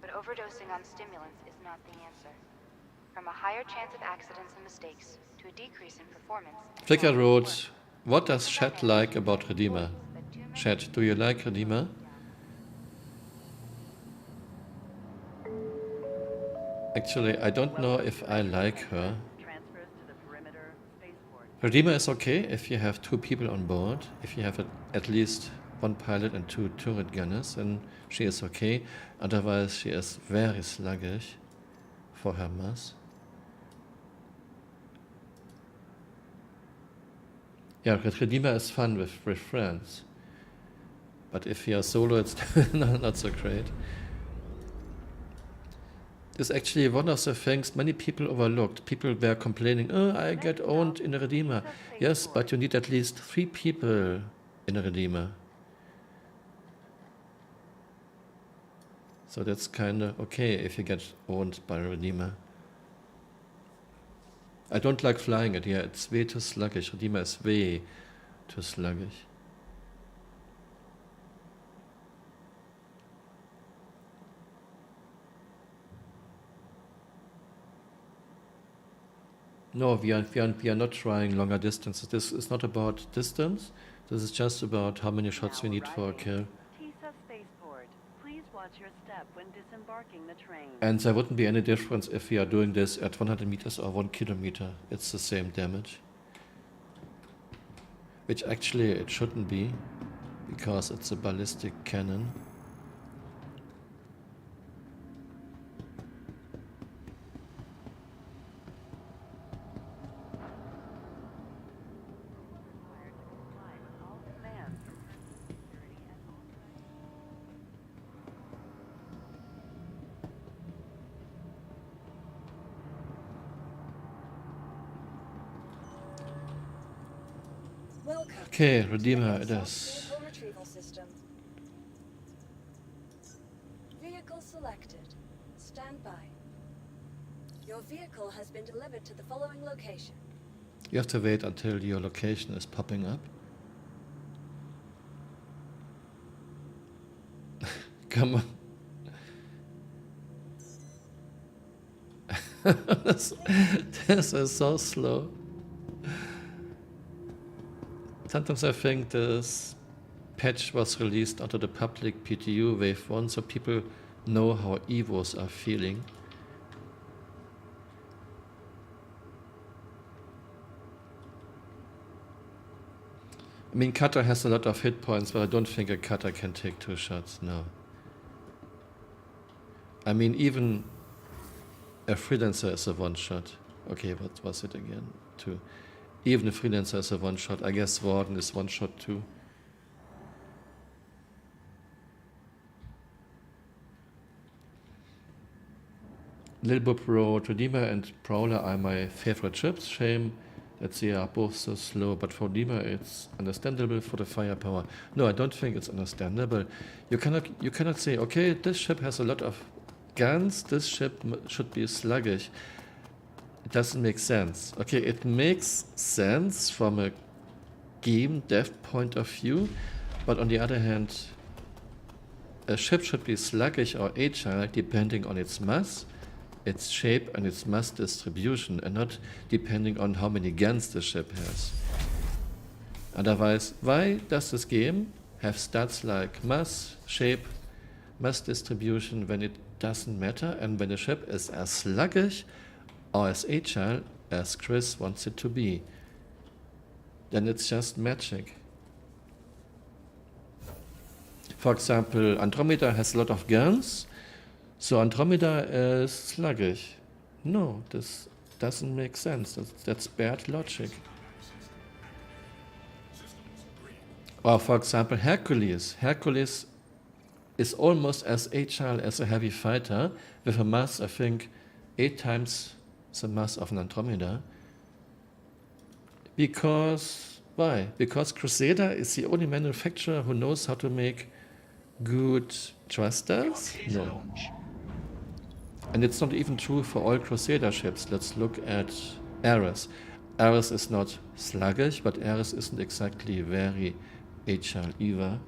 But overdosing on stimulants is not the answer. From a higher chance of accidents and mistakes to a decrease in performance. Flicker wrote, what does Chat like about Redeemer? Chat, do you like Redeemer? Actually, I don't know if I like her. Redeemer is okay if you have 2 people on board. If you have at least 1 pilot and 2 turret gunners, then she is okay. Otherwise, she is very sluggish for her mass. Yeah, Redeemer is fun with friends. But if you are solo, it's not so great. This is actually one of the things many people overlooked. People were complaining, oh, I get owned in a Redeemer. Yes, but you need at least 3 people in a Redeemer. So that's kind of okay if you get owned by a Redeemer. I don't like flying it, yeah, it's way too sluggish. Redeemer is way too sluggish. No, we are not trying longer distances. This is not about distance. This is just about how many shots we Now need for a arriving kill. Tisa Spaceport. Please watch your step when disembarking the train. And there wouldn't be any difference if we are doing this at 100 meters or 1 kilometer. It's the same damage. Which actually it shouldn't be, because it's a ballistic cannon. Required to comply with all commands from personal security at all times. Welcome. Okay, to Redeemer the it is. Vehicle retrieval system. Vehicle selected. Stand by. Your vehicle has been delivered to the following location. You have to wait until your location is popping up. Come on. this is so slow. Sometimes I think this patch was released onto the public PTU Wave 1 so people know how EVOs are feeling. I mean, Cutter has a lot of hit points, but I don't think a Cutter can take 2 shots, no. I mean, even a Freelancer is a 1-shot. Okay, what was it again? 2. Even a Freelancer is a 1-shot. I guess Warden is 1-shot too. Lil Bob wrote, Redeemer and Prowler are my favorite ships. Shame that they are both so slow, but for Redeemer it's understandable for the firepower. No, I don't think it's understandable. You cannot say, okay, this ship has a lot of guns, this ship should be sluggish. It doesn't make sense. Okay, it makes sense from a game dev point of view, but on the other hand, a ship should be sluggish or agile depending on its mass, its shape and its mass distribution, and not depending on how many guns the ship has. Otherwise, why does this game have stats like mass, shape, mass distribution when it doesn't matter, and when a ship is as sluggish or as agile as Chris wants it to be? Then it's just magic. For example, Andromeda has a lot of guns, so Andromeda is sluggish. No, this doesn't make sense. That's bad logic. Or for example, Hercules. Hercules is almost as agile as a heavy fighter, with a mass, I think, 8 times the mass of an Andromeda. Because, why? Because Crusader is the only manufacturer who knows how to make good thrusters? No. And it's not even true for all Crusader ships. Let's look at Ares. Ares is not sluggish, but Ares isn't exactly very agile either.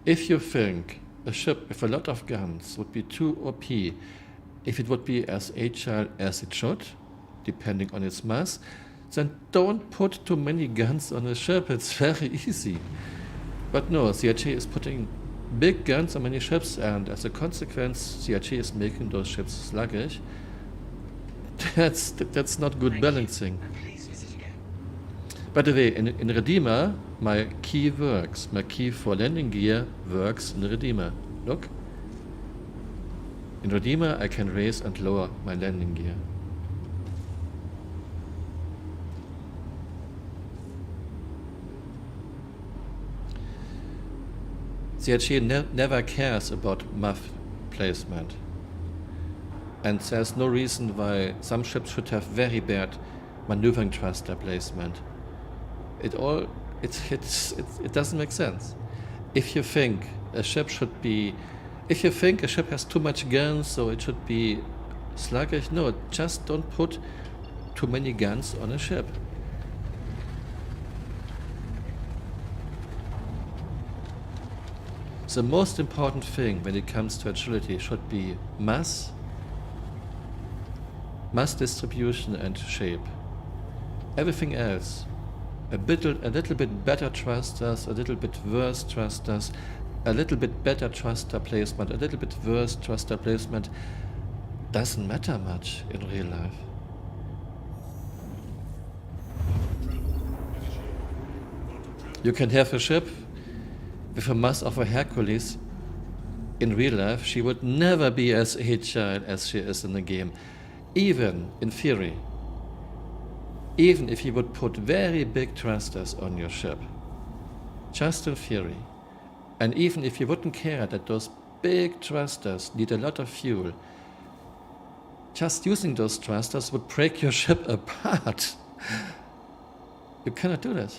If you think a ship with a lot of guns would be too OP, if it would be as agile as it should, depending on its mass, then don't put too many guns on a ship. It's very easy. But no, CRG is putting big guns on many ships, and as a consequence, CRG is making those ships sluggish. That's not good balancing. By the way, in Redeemer, my key works. My key for landing gear works in Redeemer. Look. In Redeemer, I can raise and lower my landing gear. CRG never cares about MAF placement. And there's no reason why some ships should have very bad maneuvering thruster placement. It doesn't make sense. If you think a ship has too much guns, so it should be sluggish, no, just don't put too many guns on a ship. The most important thing when it comes to agility should be mass distribution and shape. Everything else, a little bit better thrusters, a little bit worse thrusters, a little bit better thruster placement, a little bit worse thruster placement, doesn't matter much in real life. You can have a ship with a mass of a Hercules. In real life, she would never be as agile as she is in the game, even in theory. Even if you would put very big thrusters on your ship, just in theory, and even if you wouldn't care that those big thrusters need a lot of fuel, just using those thrusters would break your ship apart. You cannot do that.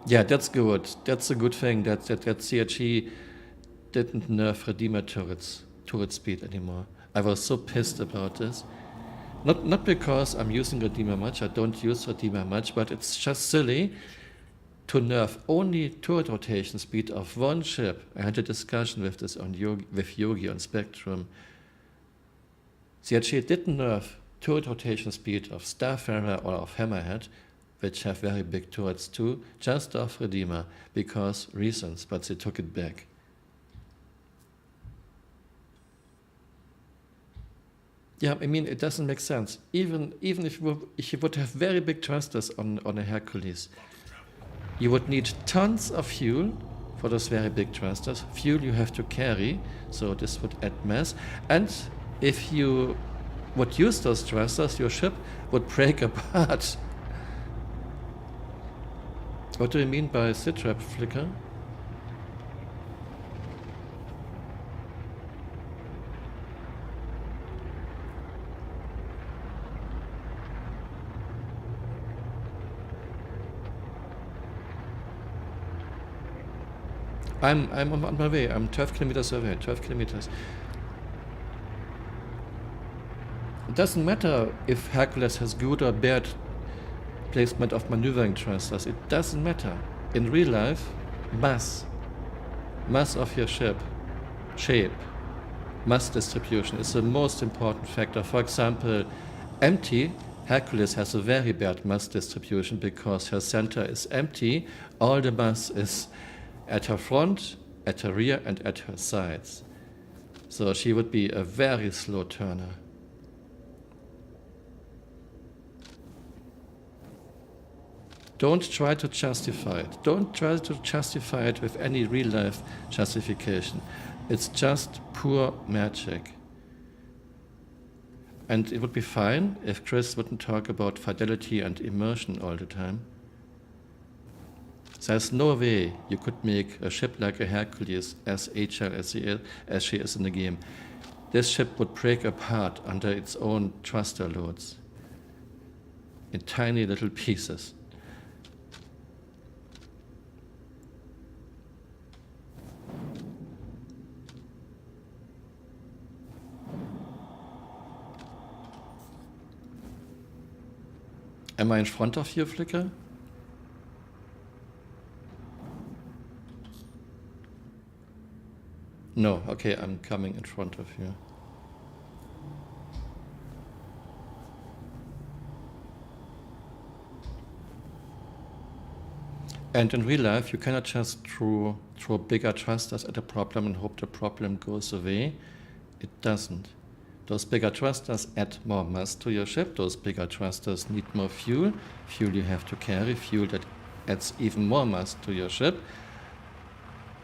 Yeah, that's good. That's a good thing that CRG didn't nerf Redeemer turret speed anymore. I was so pissed about this. Not because I'm using Redeemer much, I don't use Redeemer much, but it's just silly to nerf only turret rotation speed of one ship. I had a discussion with this with Yogi on Spectrum. CRG didn't nerf turret rotation speed of Starfarer or of Hammerhead, which have very big turrets too, just of Redeemer, because reasons, but they took it back. Yeah, I mean, it doesn't make sense. Even if you would have very big thrusters on a Hercules, you would need tons of fuel for those very big thrusters. Fuel you have to carry, so this would add mass. And if you would use those thrusters, your ship would break apart. What do you mean by sit-trap flicker? I'm on my way. I'm 12 kilometers away. 12 kilometers. It doesn't matter if Hercules has good or bad placement of maneuvering thrusters. It doesn't matter. In real life, mass of your ship, shape, mass distribution is the most important factor. For example, empty, Hercules has a very bad mass distribution because her center is empty. All the mass is at her front, at her rear, and at her sides. So she would be a very slow turner. Don't try to justify it. Don't try to justify it with any real-life justification. It's just pure magic. And it would be fine if Chris wouldn't talk about fidelity and immersion all the time. There's no way you could make a ship like a Hercules as agile as she is in the game. This ship would break apart under its own thruster loads in tiny little pieces. Am I in front of you, Flicker? No, okay, I'm coming in front of you. And in real life, you cannot just throw bigger thrusters at a problem and hope the problem goes away. It doesn't. Those bigger thrusters add more mass to your ship. Those bigger thrusters need more fuel. Fuel you have to carry, fuel that adds even more mass to your ship.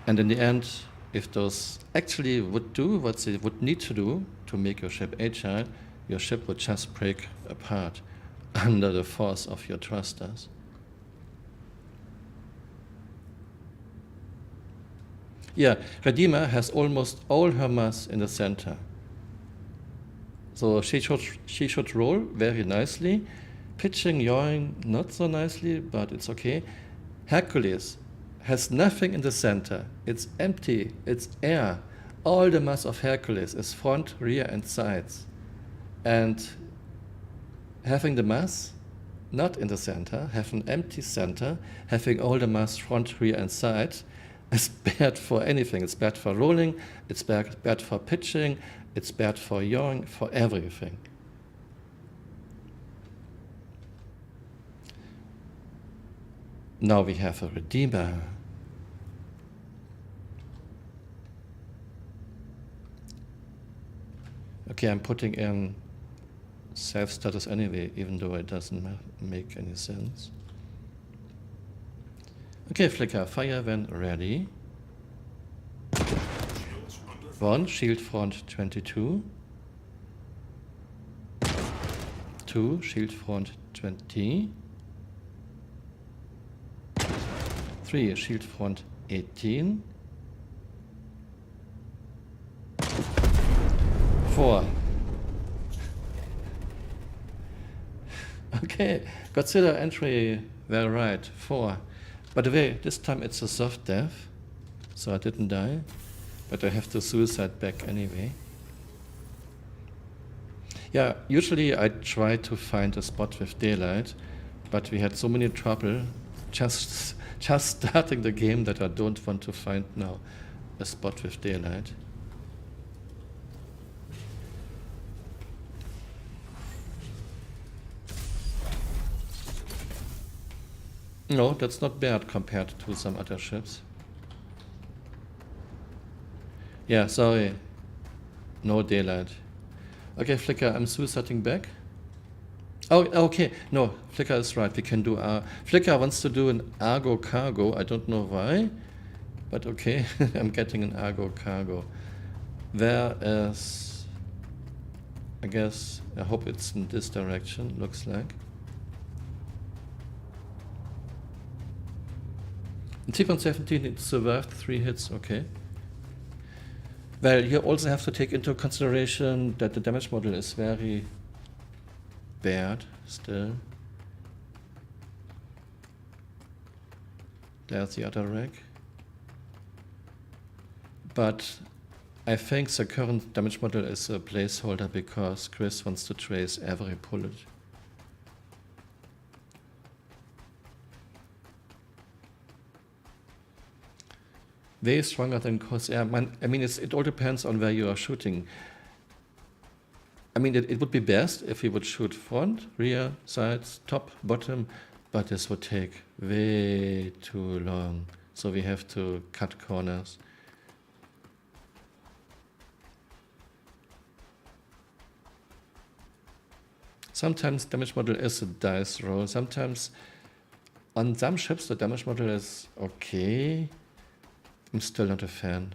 And in the end, if those actually would do what they would need to do to make your ship agile, your ship would just break apart under the force of your thrusters. Yeah, Redeemer has almost all her mass in the center. So she should roll very nicely. Pitching, yawing, not so nicely, but it's okay. Hercules has nothing in the center. It's empty. It's air. All the mass of Hercules is front, rear, and sides. And having the mass not in the center, have an empty center, having all the mass front, rear, and side, is bad for anything. It's bad for rolling, it's bad for pitching, it's bad for yawing, for everything. Now we have a redeemer. Okay, I'm putting in self-status anyway, even though it doesn't make any sense. Okay, flicker, fire when ready. 1, shield front 22. 2, shield front 20. 3, shield front 18. 4. Okay, Godzilla entry, well right, 4. By the way, this time it's a soft death, so I didn't die, but I have to suicide back anyway. Yeah, usually I try to find a spot with daylight, but we had so many trouble just starting the game that I don't want to find now a spot with daylight. No, that's not bad compared to some other ships. Yeah, sorry. No daylight. Okay, Flicker, I'm suiciding back. Oh, okay. No, Flicker is right. We can do... Flicker wants to do an Argo cargo. I don't know why. But okay, I'm getting an Argo cargo. Where is... I guess... I hope it's in this direction, looks like. In T-117 it survived 3 hits, okay. Well, you also have to take into consideration that the damage model is very bad still. There's the other rack. But I think the current damage model is a placeholder because Chris wants to trace every bullet. Way stronger than Corsair. I mean, it all depends on where you are shooting. I mean, it would be best if we would shoot front, rear, sides, top, bottom, but this would take way too long. So we have to cut corners. Sometimes damage model is a dice roll. Sometimes on some ships the damage model is okay. I'm still not a fan.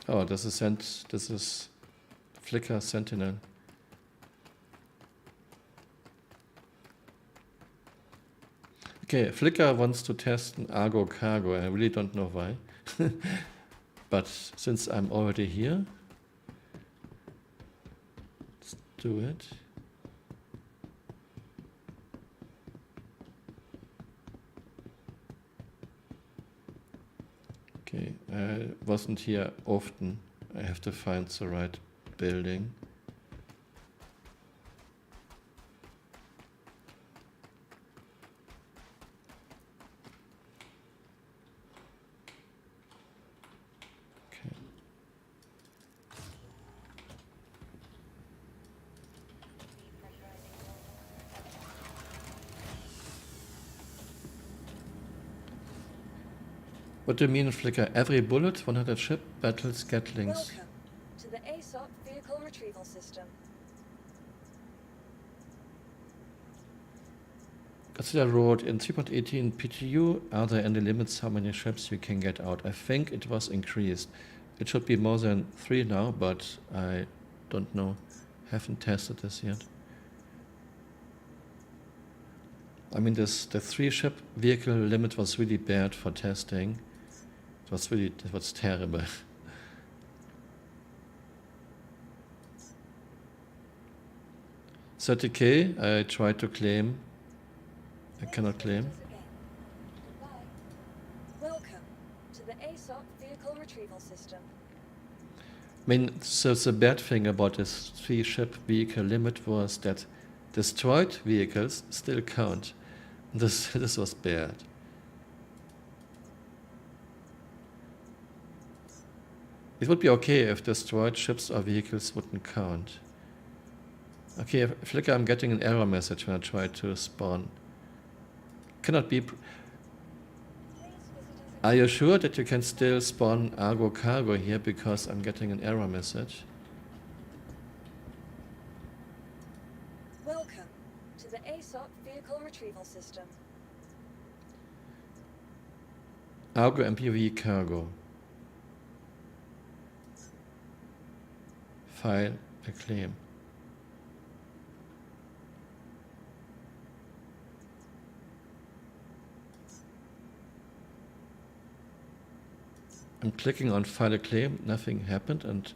Oh, this is Flicker Sentinel. Okay, Flicker wants to test an Argo cargo. I really don't know why. But since I'm already here, let's do it. Okay, I wasn't here often. I have to find the right building. What do you mean, Flicker? Every bullet, 100 ship, battles, Gatlings. Welcome to the ASOP Vehicle Retrieval System. Godzilla wrote, in 3.18 PTU, are there any limits how many ships you can get out? I think it was increased. It should be more than 3 now, but I don't know. Haven't tested this yet. I mean, the 3-ship vehicle limit was really bad for testing. It was terrible. 30K, I tried to claim. I cannot claim. retrieval system. I mean, so the bad thing about this 3-ship vehicle limit was that destroyed vehicles still count. This was bad. It would be okay if destroyed ships or vehicles wouldn't count. Okay, Flickr, I'm getting an error message when I try to spawn. Cannot be. Are you sure that you can still spawn Argo Cargo here, because I'm getting an error message? Welcome to the ASOP vehicle retrieval system. Argo MPV Cargo. File a claim. I'm clicking on file a claim, nothing happened, and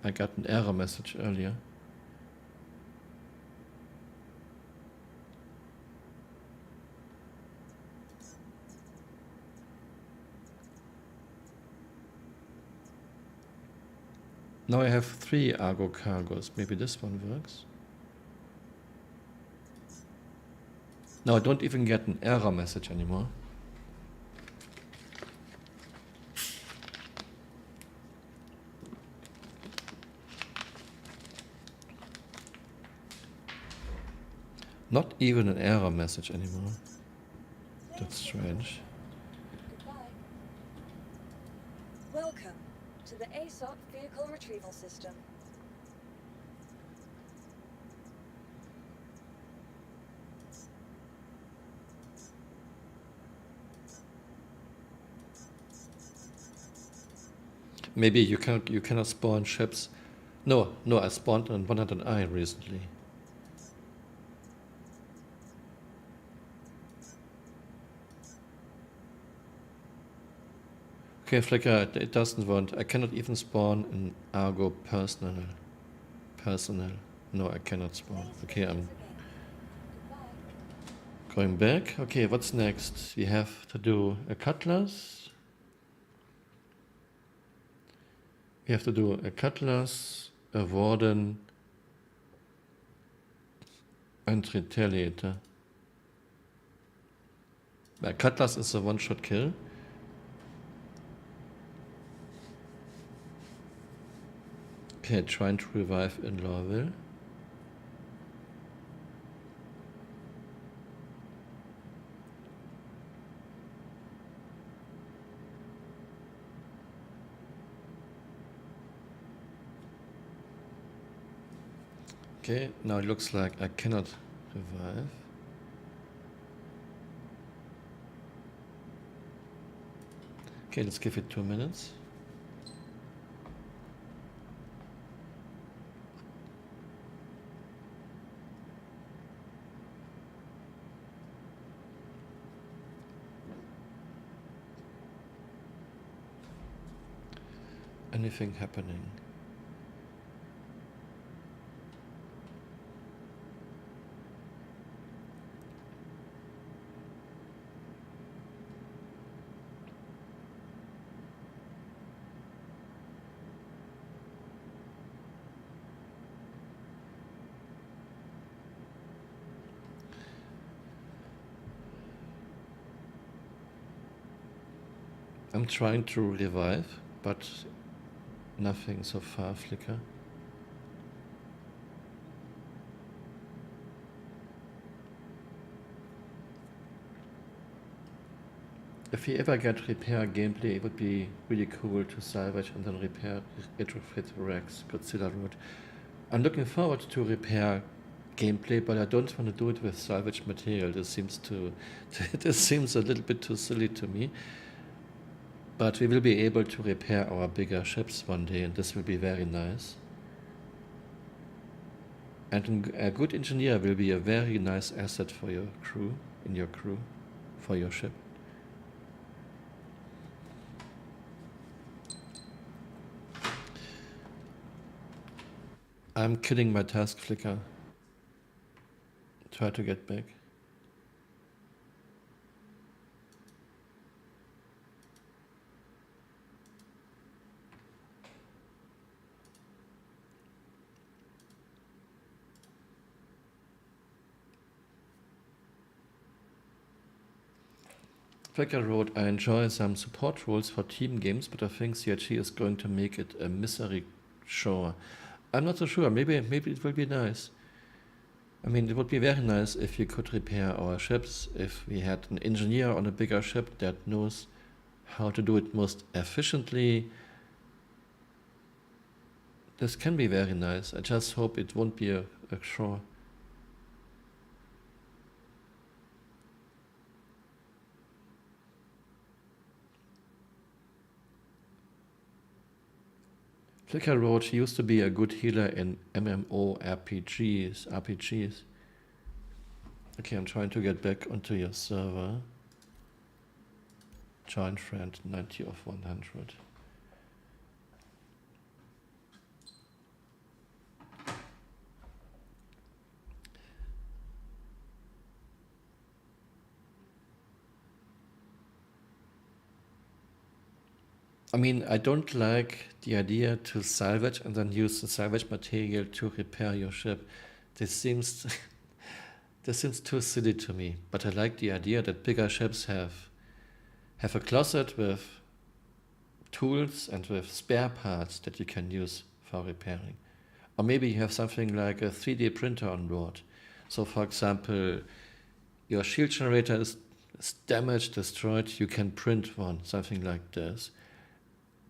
I got an error message earlier. Now I have 3 Argo Cargos. Maybe this one works. Now I don't even get an error message anymore. Not even an error message anymore. That's strange. Goodbye. Welcome to the ASOP vehicle retrieval system. Maybe you cannot spawn ships. No, I spawned on 100i recently. Okay, Flickr, it doesn't want. I cannot even spawn an Argo personnel. No, I cannot spawn. Okay, I'm going back. Okay, what's next? We have to do a cutlass. We have to do a cutlass, a warden, and retaliator. A cutlass is a one-shot kill. Okay, trying to revive in Lawville. Okay, now it looks like I cannot revive. Okay, let's give it 2 minutes. Anything happening? I'm trying to revive, but nothing so far, Flickr. If we ever get repair gameplay, it would be really cool to salvage and then repair retrofit Rex, Godzilla Road. I'm looking forward to repair gameplay, but I don't want to do it with salvage material. This seems a little bit too silly to me. But we will be able to repair our bigger ships one day, and this will be very nice. And a good engineer will be a very nice asset for your crew, for your ship. I'm killing my task, Flickr. Try to get back. Flecker wrote, I enjoy some support roles for team games, but I think CRG is going to make it a misery show. I'm not so sure. Maybe it will be nice. I mean, it would be very nice if we could repair our ships, if we had an engineer on a bigger ship that knows how to do it most efficiently. This can be very nice. I just hope it won't be a chore. Flicker wrote, he used to be a good healer in RPGs. Okay, I'm trying to get back onto your server. Join friend, 90 of 100. I mean, I don't like the idea to salvage and then use the salvage material to repair your ship. This seems too silly to me. But I like the idea that bigger ships have a closet with tools and with spare parts that you can use for repairing. Or maybe you have something like a 3D printer on board. So for example, your shield generator is damaged, destroyed, you can print one, something like this.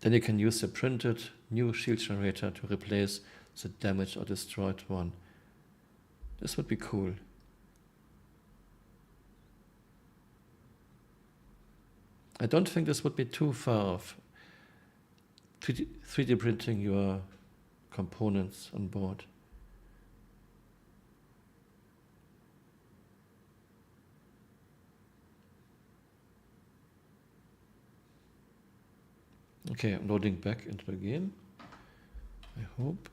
Then you can use the printed new shield generator to replace the damaged or destroyed one. This would be cool. I don't think this would be too far off 3D printing your components on board. Okay, I'm loading back into the game, I hope.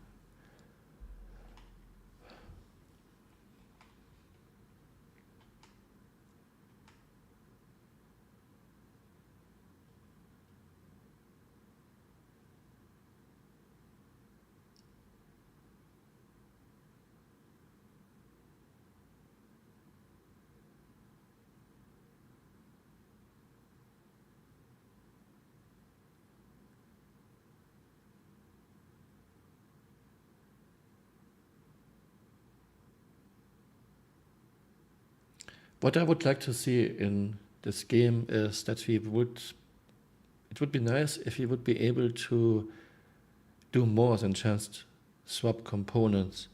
What I would like to see in this game is that it would be nice if we would be able to do more than just swap components.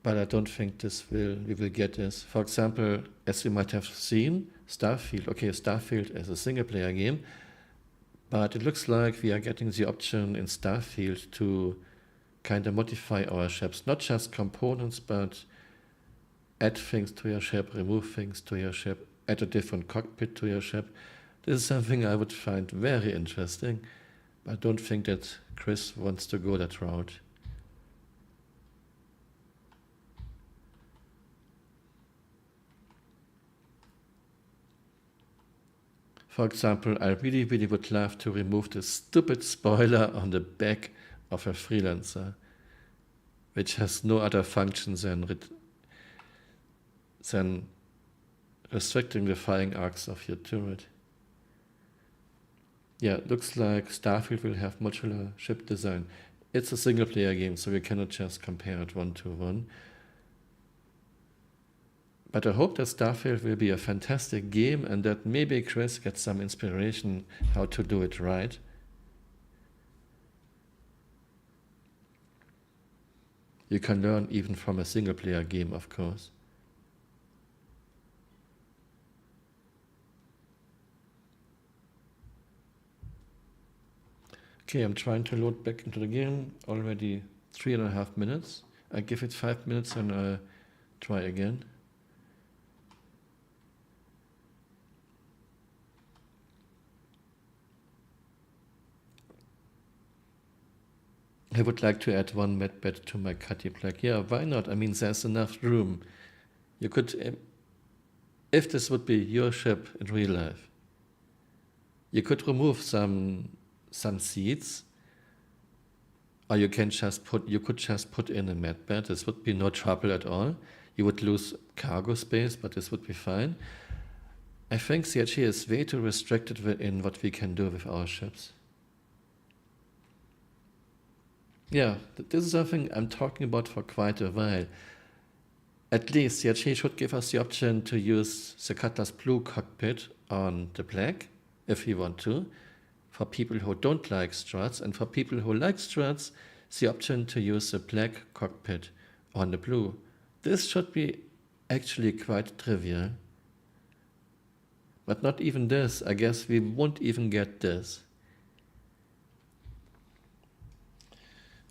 But I don't think we will get this. For example, as you might have seen, Starfield. Okay, Starfield is a single player game, but it looks like we are getting the option in Starfield to kind of modify our ships. Not just components, but add things to your ship, remove things to your ship, add a different cockpit to your ship. This is something I would find very interesting, but I don't think that Chris wants to go that route. For example, I really would love to remove the stupid spoiler on the back of a freelancer, which has no other function than restricting the firing arcs of your turret. Yeah, it looks like Starfield will have modular ship design. It's a single player game, so we cannot just compare it 1-to-1. But I hope that Starfield will be a fantastic game and that maybe Chris gets some inspiration how to do it right. You can learn even from a single player game, of course. Okay, I'm trying to load back into the game. Already 3.5 minutes. I give it 5 minutes and I'll try again. I would like to add one med bed to my cutty plaque. Yeah, why not? I mean, there's enough room. You could, if this would be your ship in real life, you could remove some seats, or you could just put in a med bed. This would be no trouble at all. You would lose cargo space, but this would be fine. I think CRG is way too restricted in what we can do with our ships. Yeah, this is something I'm talking about for quite a while. At least CRG should give us the option to use the Cutlass Blue cockpit on the black, if we want to, for people who don't like struts, and for people who like struts, the option to use the black cockpit on the blue. This should be actually quite trivial. But not even this. I guess we won't even get this.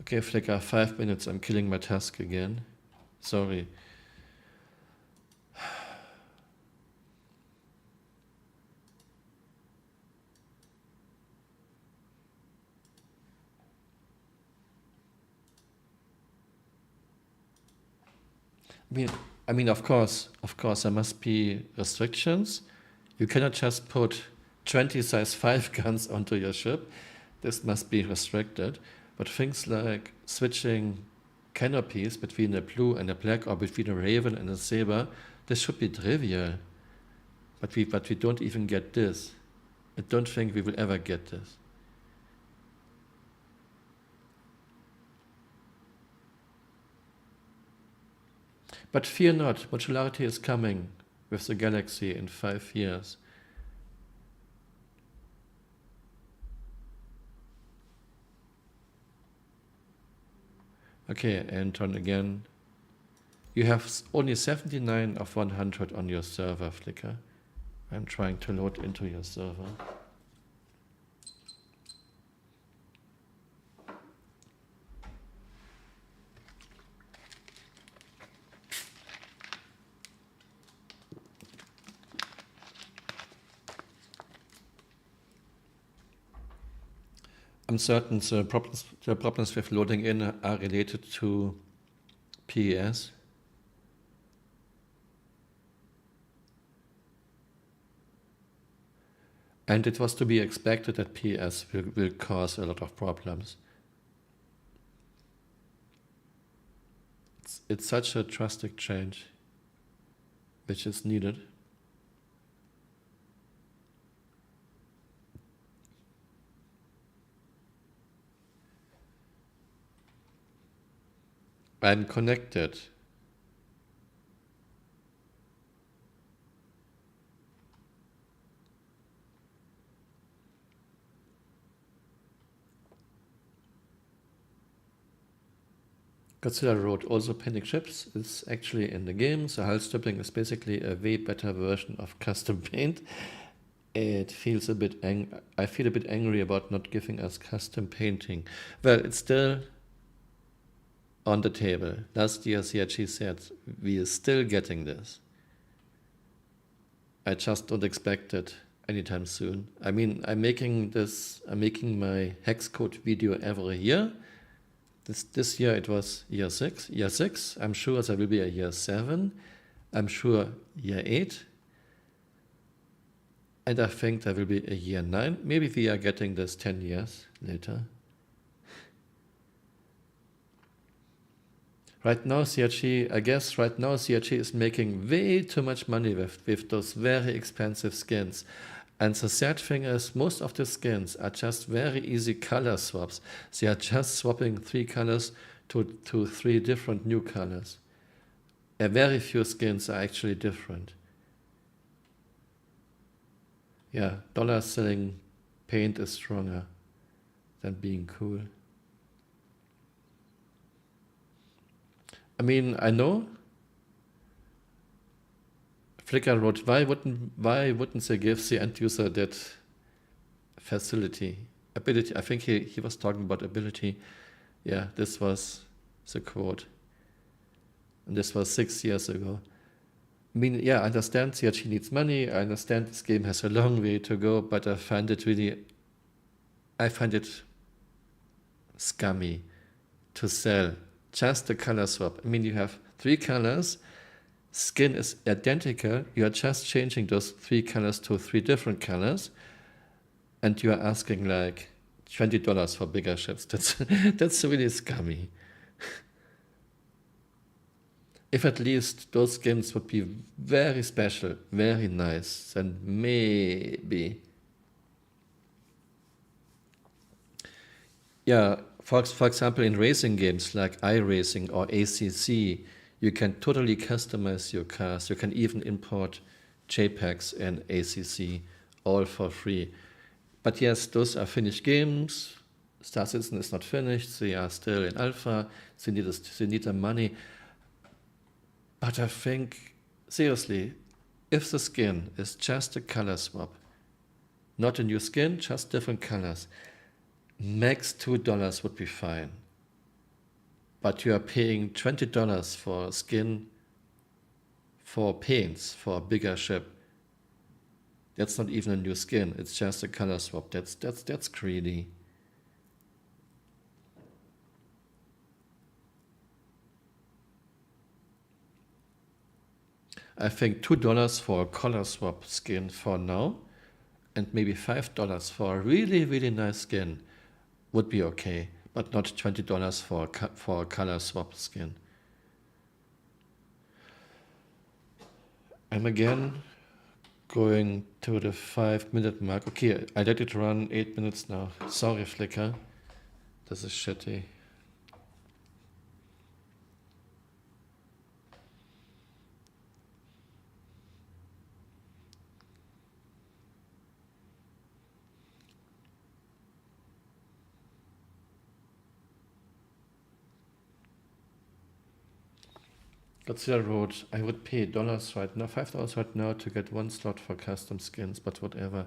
Okay, Flickr, 5 minutes. I'm killing my task again. Sorry. I mean, of course, there must be restrictions. You cannot just put 20 size 5 guns onto your ship. This must be restricted. But things like switching canopies between a blue and a black, or between a raven and a saber, this should be trivial. But we don't even get this. I don't think we will ever get this. But fear not, modularity is coming with the Galaxy in 5 years. Okay, Anton again. You have only 79 of 100 on your server, Flickr. I'm trying to load into your server. I'm certain the problems with loading in are related to PES. And it was to be expected that PES will cause a lot of problems. It's such a drastic change which is needed. I'm connected. Godzilla wrote also painting ships is actually in the game, so hull stripping is basically a way better version of custom paint. It feels a bit I feel a bit angry about not giving us custom painting. Well, it's still on the table. Last year CRG said we are still getting this. I just don't expect it anytime soon. I mean, I'm making my hex code video every year. This year it was year 6. Year 6, I'm sure there will be a year 7. I'm sure year 8. And I think there will be a year 9. Maybe we are getting this 10 years later. Right now CRG is making way too much money with those very expensive skins. And the sad thing is, most of the skins are just very easy color swaps. They are just swapping 3 colors to 3 different new colors. Very few skins are actually different. Yeah, dollar selling paint is stronger than being cool. I mean, I know. Flickr wrote, why wouldn't they give the end user that ability? I think he was talking about ability. Yeah, this was the quote. And this was 6 years ago. I mean, yeah, I understand CRG needs money. I understand this game has a long way to go, but I find it scummy to sell just a color swap. I mean, you have 3 colors, skin is identical, you are just changing those 3 colors to 3 different colors, and you are asking like $20 for bigger ships. That's really scummy. If at least those skins would be very special, very nice, then maybe. Yeah, for example, in racing games like iRacing or ACC, you can totally customize your cars. You can even import JPEGs in ACC, all for free. But yes, those are finished games. Star Citizen is not finished. They are still in alpha. They need the money. But I think, seriously, if the skin is just a color swap, not a new skin, just different colors, max $2 would be fine. But you are paying $20 for skin for paints for a bigger ship. That's not even a new skin. It's just a color swap. That's greedy. I think $2 for a color swap skin for now, and maybe $5 for a really, really nice skin would be okay, but not $20 for a color swap skin. I'm again going to the 5-minute mark. Okay, I let it run 8 minutes now. Sorry, Flickr. This is shitty. Godzilla wrote, I would pay dollars right now, $5 right now to get one slot for custom skins, but whatever.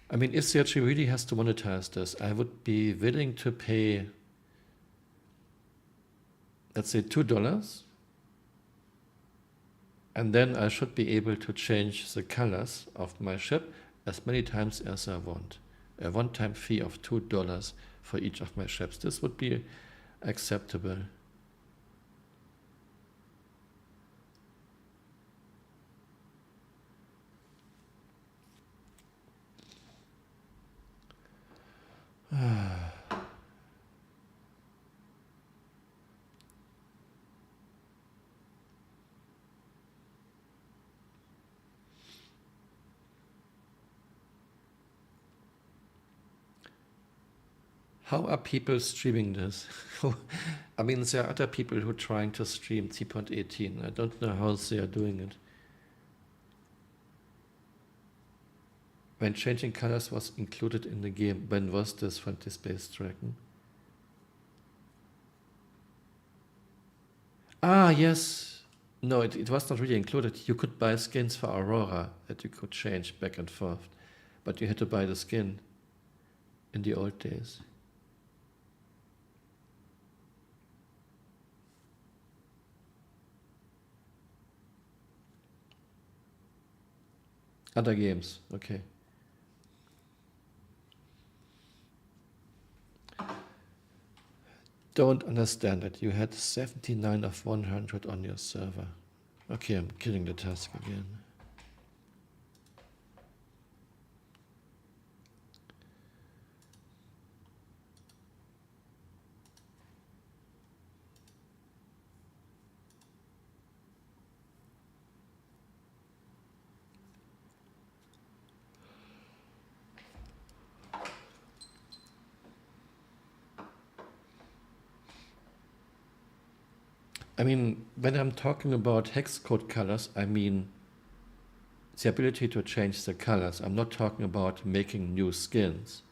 I mean, if CRG really has to monetize this, I would be willing to pay, let's say, $2, and then I should be able to change the colors of my ship as many times as I want. A one-time fee of $2 for each of my ships. This would be acceptable. How are people streaming this? I mean, there are other people who are trying to stream T.18. I don't know how they are doing it. When changing colors was included in the game, when was this, Friendly Space Dragon? Ah, yes. No, it was not really included. You could buy skins for Aurora that you could change back and forth. But you had to buy the skin in the old days. Other games, okay. Don't understand it. You had 79 of 100 on your server. Okay, I'm killing the task again. I mean, when I'm talking about hex code colors, I mean the ability to change the colors. I'm not talking about making new skins.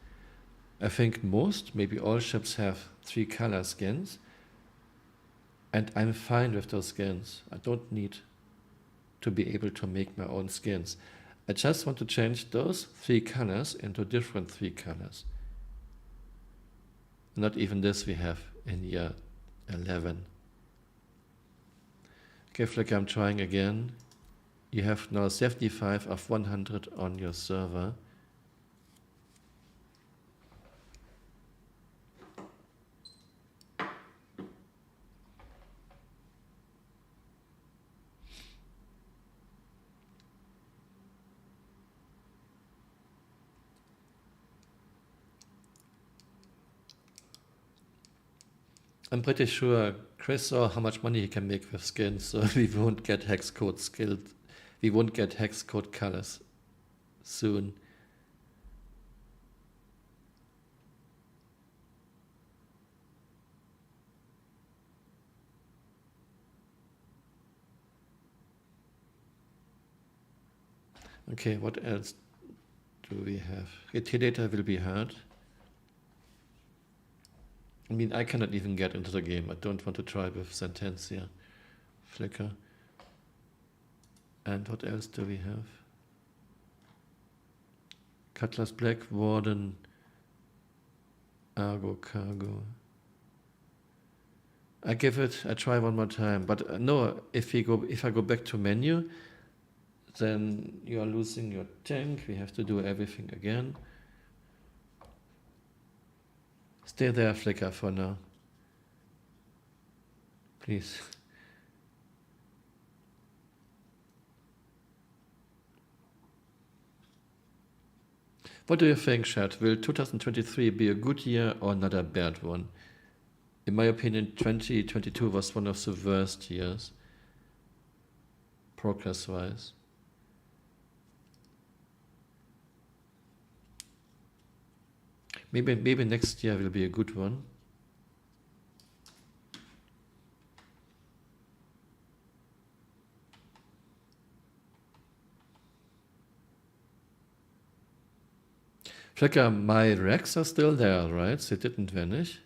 I think most, maybe all ships have 3 color skins, and I'm fine with those skins. I don't need to be able to make my own skins. I just want to change those 3 colors into different 3 colors. Not even this we have in year 11. Okay, Flick, I'm trying again. You have now 75 of 100 on your server. I'm pretty sure Chris saw how much money he can make with skins, so we won't get hex code skilled. We won't get hex code colors soon. Okay, what else do we have? Retailator will be hard. I mean, I cannot even get into the game. I don't want to try with Sentencia, Flicker. And what else do we have? Cutlass Black, Warden, Argo, Cargo. I try one more time. But no, if I go back to menu, then you are losing your tank. We have to do everything again. Stay there, Flicker, for now. Please. What do you think, Chad? Will 2023 be a good year or another bad one? In my opinion, 2022 was one of the worst years, progress-wise. Maybe next year will be a good one. Flicker, my Rex are still there, right? They didn't vanish.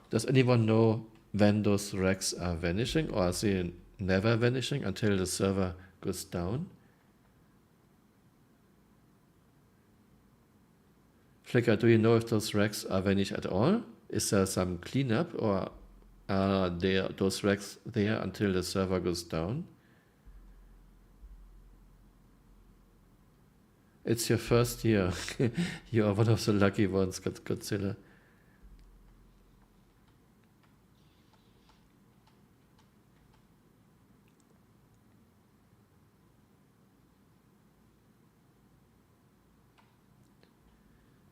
Does anyone know when those Rex are vanishing, or are they never vanishing until the server goes down? Flicker, do you know if those Rex are vanished at all? Is there some cleanup, or are those Rex there until the server goes down? It's your first year. You are one of the lucky ones, Godzilla.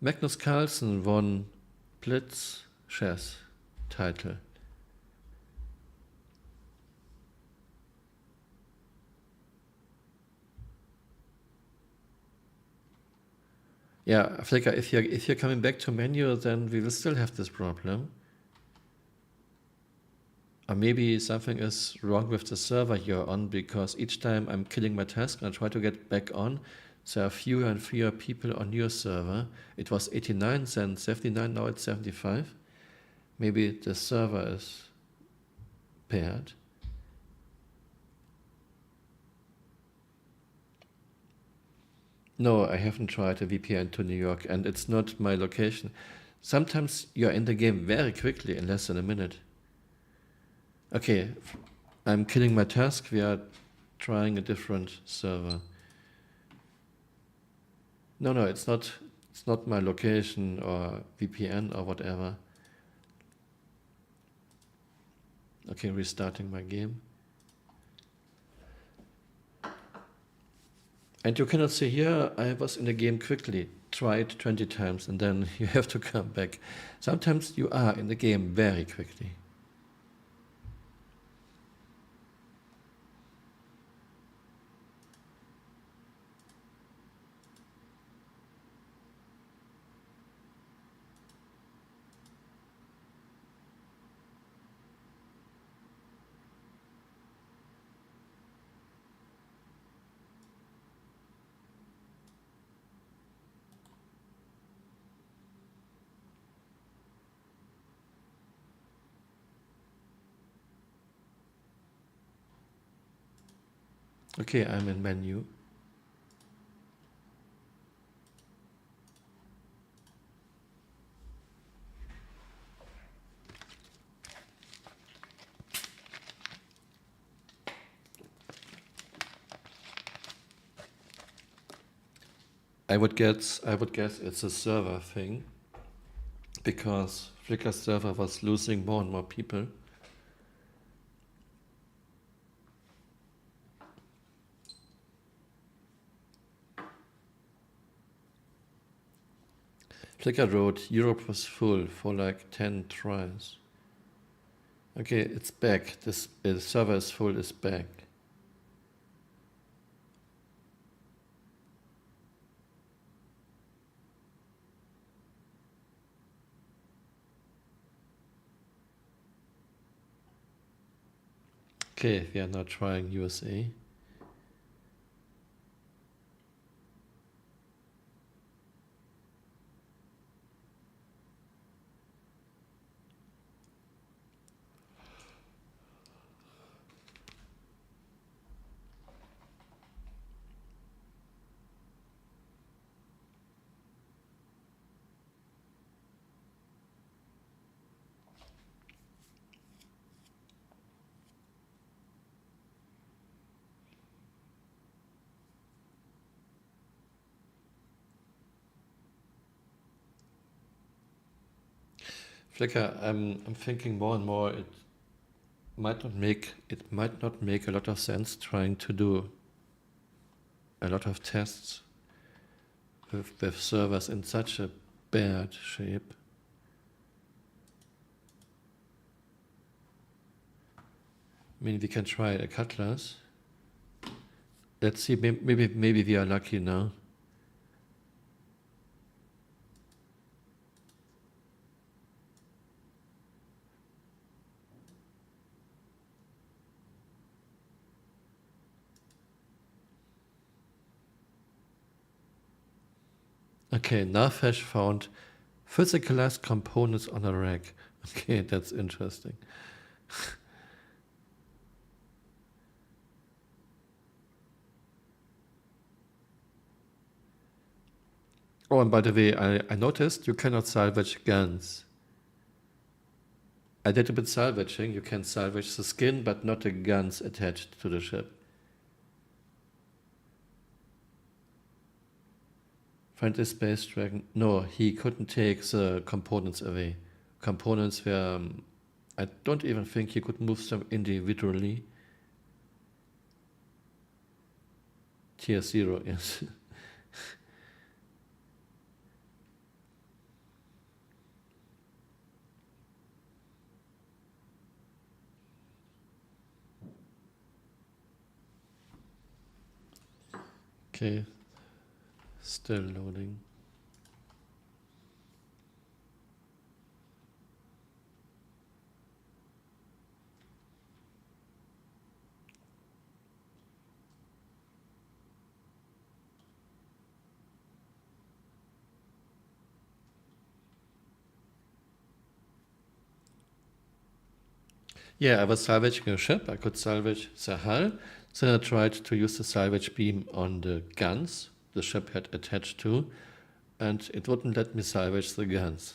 Magnus Carlsen won Blitz chess title. Yeah, Flicker, if you're coming back to menu, then we will still have this problem. Or maybe something is wrong with the server you're on, because each time I'm killing my task and I try to get back on, there are fewer and fewer people on your server. It was 89, then 79, now it's 75. Maybe the server is paired. No, I haven't tried a VPN to New York, and it's not my location. Sometimes you're in the game very quickly, in less than a minute. Okay, I'm killing my task. We are trying a different server. No, it's not my location or VPN or whatever. Okay, restarting my game. And you cannot say here, I was in the game quickly, try it 20 times, and then you have to come back. Sometimes you are in the game very quickly. Okay, I'm in menu. I would guess it's a server thing, because Flickr's server was losing more and more people. Flickr wrote, Europe was full for like 10 tries. Okay, it's back. This server is full, is back. Okay, we are now trying USA. Flickr, I'm thinking more and more it might not make a lot of sense trying to do a lot of tests with servers in such a bad shape. I mean, we can try a Cutlass. Let's see, maybe we are lucky now. Okay, Nafesh found physicalized components on a rack. Okay, that's interesting. Oh, and by the way, I noticed you cannot salvage guns. I did a bit salvaging. You can salvage the skin, but not the guns attached to the ship. Find the space dragon. No, he couldn't take the components away. Components were... I don't even think he could move them individually. Tier 0, yes. Okay, still loading. Yeah, I was salvaging a ship. I could salvage the hull. Then I tried to use the salvage beam on the guns the ship had attached to, and it wouldn't let me salvage the guns.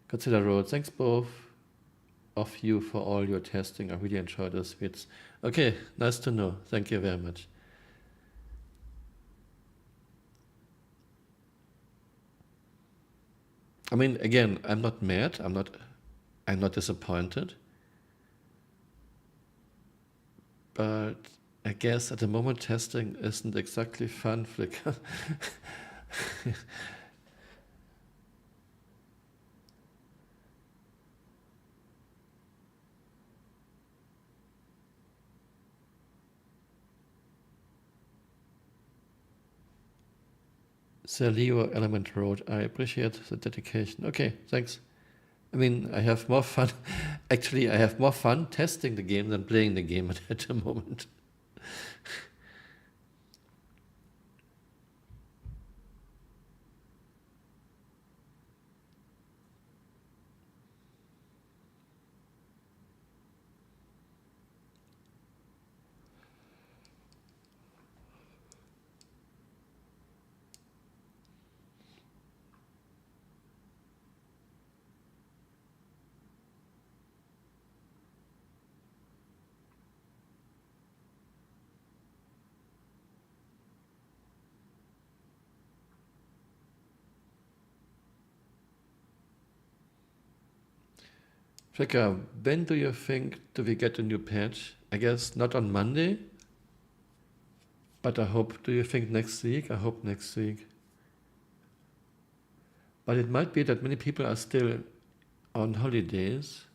Consider road. Thanks both of you for all your testing. I really enjoyed this bits. Okay, nice to know. Thank you very much. I mean, again, I'm not mad. I'm not disappointed. But I guess at the moment testing isn't exactly fun, Flickr. Sir Leo Element Road, I appreciate the dedication. Okay, thanks. I mean, I have more fun. Actually, I have more fun testing the game than playing the game at the moment. Flickr, when do you think do we get a new patch? I guess not on Monday, but I hope, do you think next week? I hope next week. But it might be that many people are still on holidays,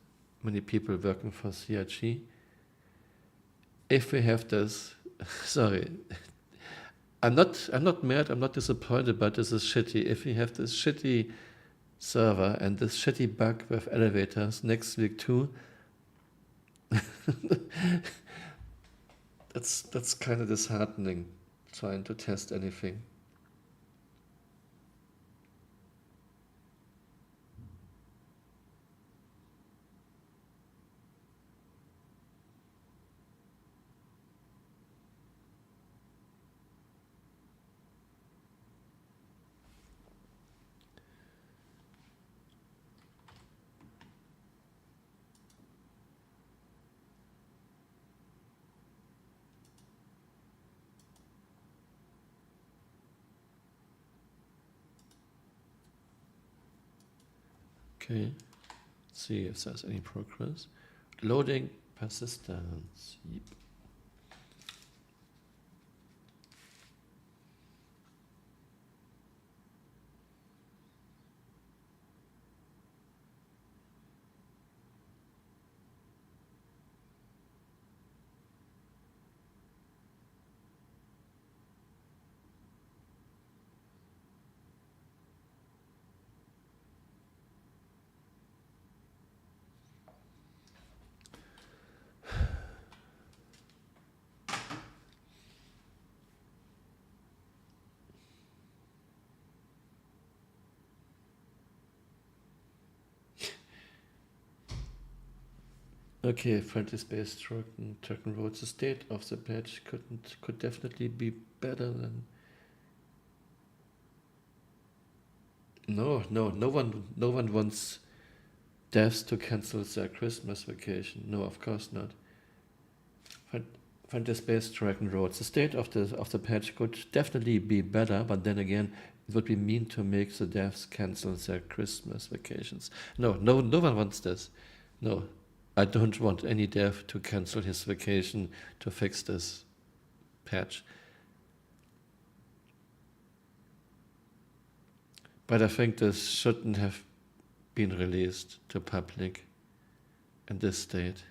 many people working for CRG. If we have this, sorry, I'm not mad, I'm not disappointed, but this is shitty. If we have this shitty server and this shitty bug with elevators next week too, that's kind of disheartening, trying to test anything. Okay, let's see if there's any progress. Loading persistence. Yep. Okay, friendly space Turken wrote the state of the patch could definitely be better than. No one wants devs to cancel their Christmas vacation. No, of course not. Friendly space Dragon wrote the state of the patch could definitely be better, but then again, it would be mean to make the devs cancel their Christmas vacations. No one wants this. No. I don't want any dev to cancel his vacation to fix this patch. But I think this shouldn't have been released to public in this state.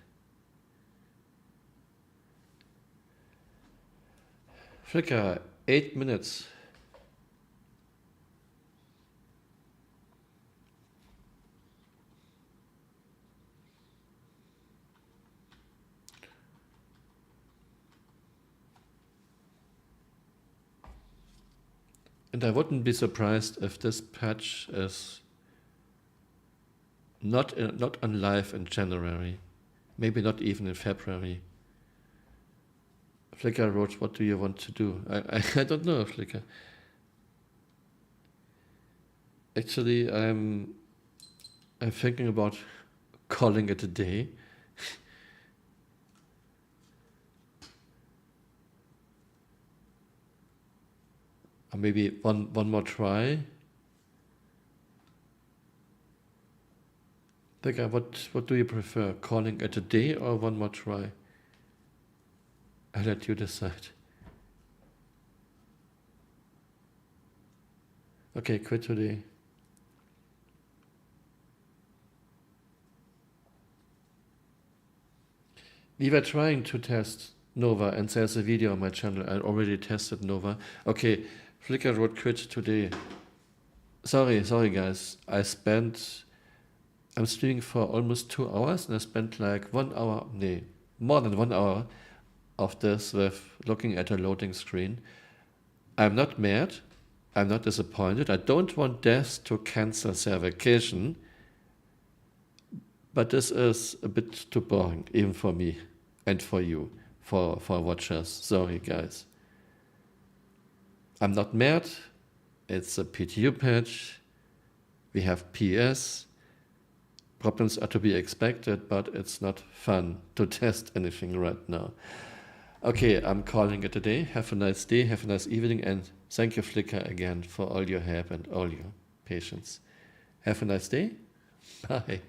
Flickr, 8 minutes. And I wouldn't be surprised if this patch is not on live in January, maybe not even in February. Flickr wrote, "What do you want to do?" I don't know, Flickr. Actually, I'm thinking about calling it a day. Or maybe one more try. Flickr, what do you prefer? Calling it a day or one more try? I'll let you decide. Okay, quit today. We were trying to test Nova, and there's a video on my channel. I already tested Nova. Okay, Flickr wrote quit today. Sorry guys. I'm streaming for almost 2 hours, and I spent like 1 hour, more than 1 hour of this with looking at a loading screen. I'm not mad. I'm not disappointed. I don't want devs to cancel their vacation. But this is a bit too boring, even for me and for you, for watchers. Sorry, guys. I'm not mad. It's a PTU patch. We have PS. Problems are to be expected, but it's not fun to test anything right now. Okay, I'm calling it a day. Have a nice day, have a nice evening, and thank you, Flickr, again for all your help and all your patience. Have a nice day. Bye.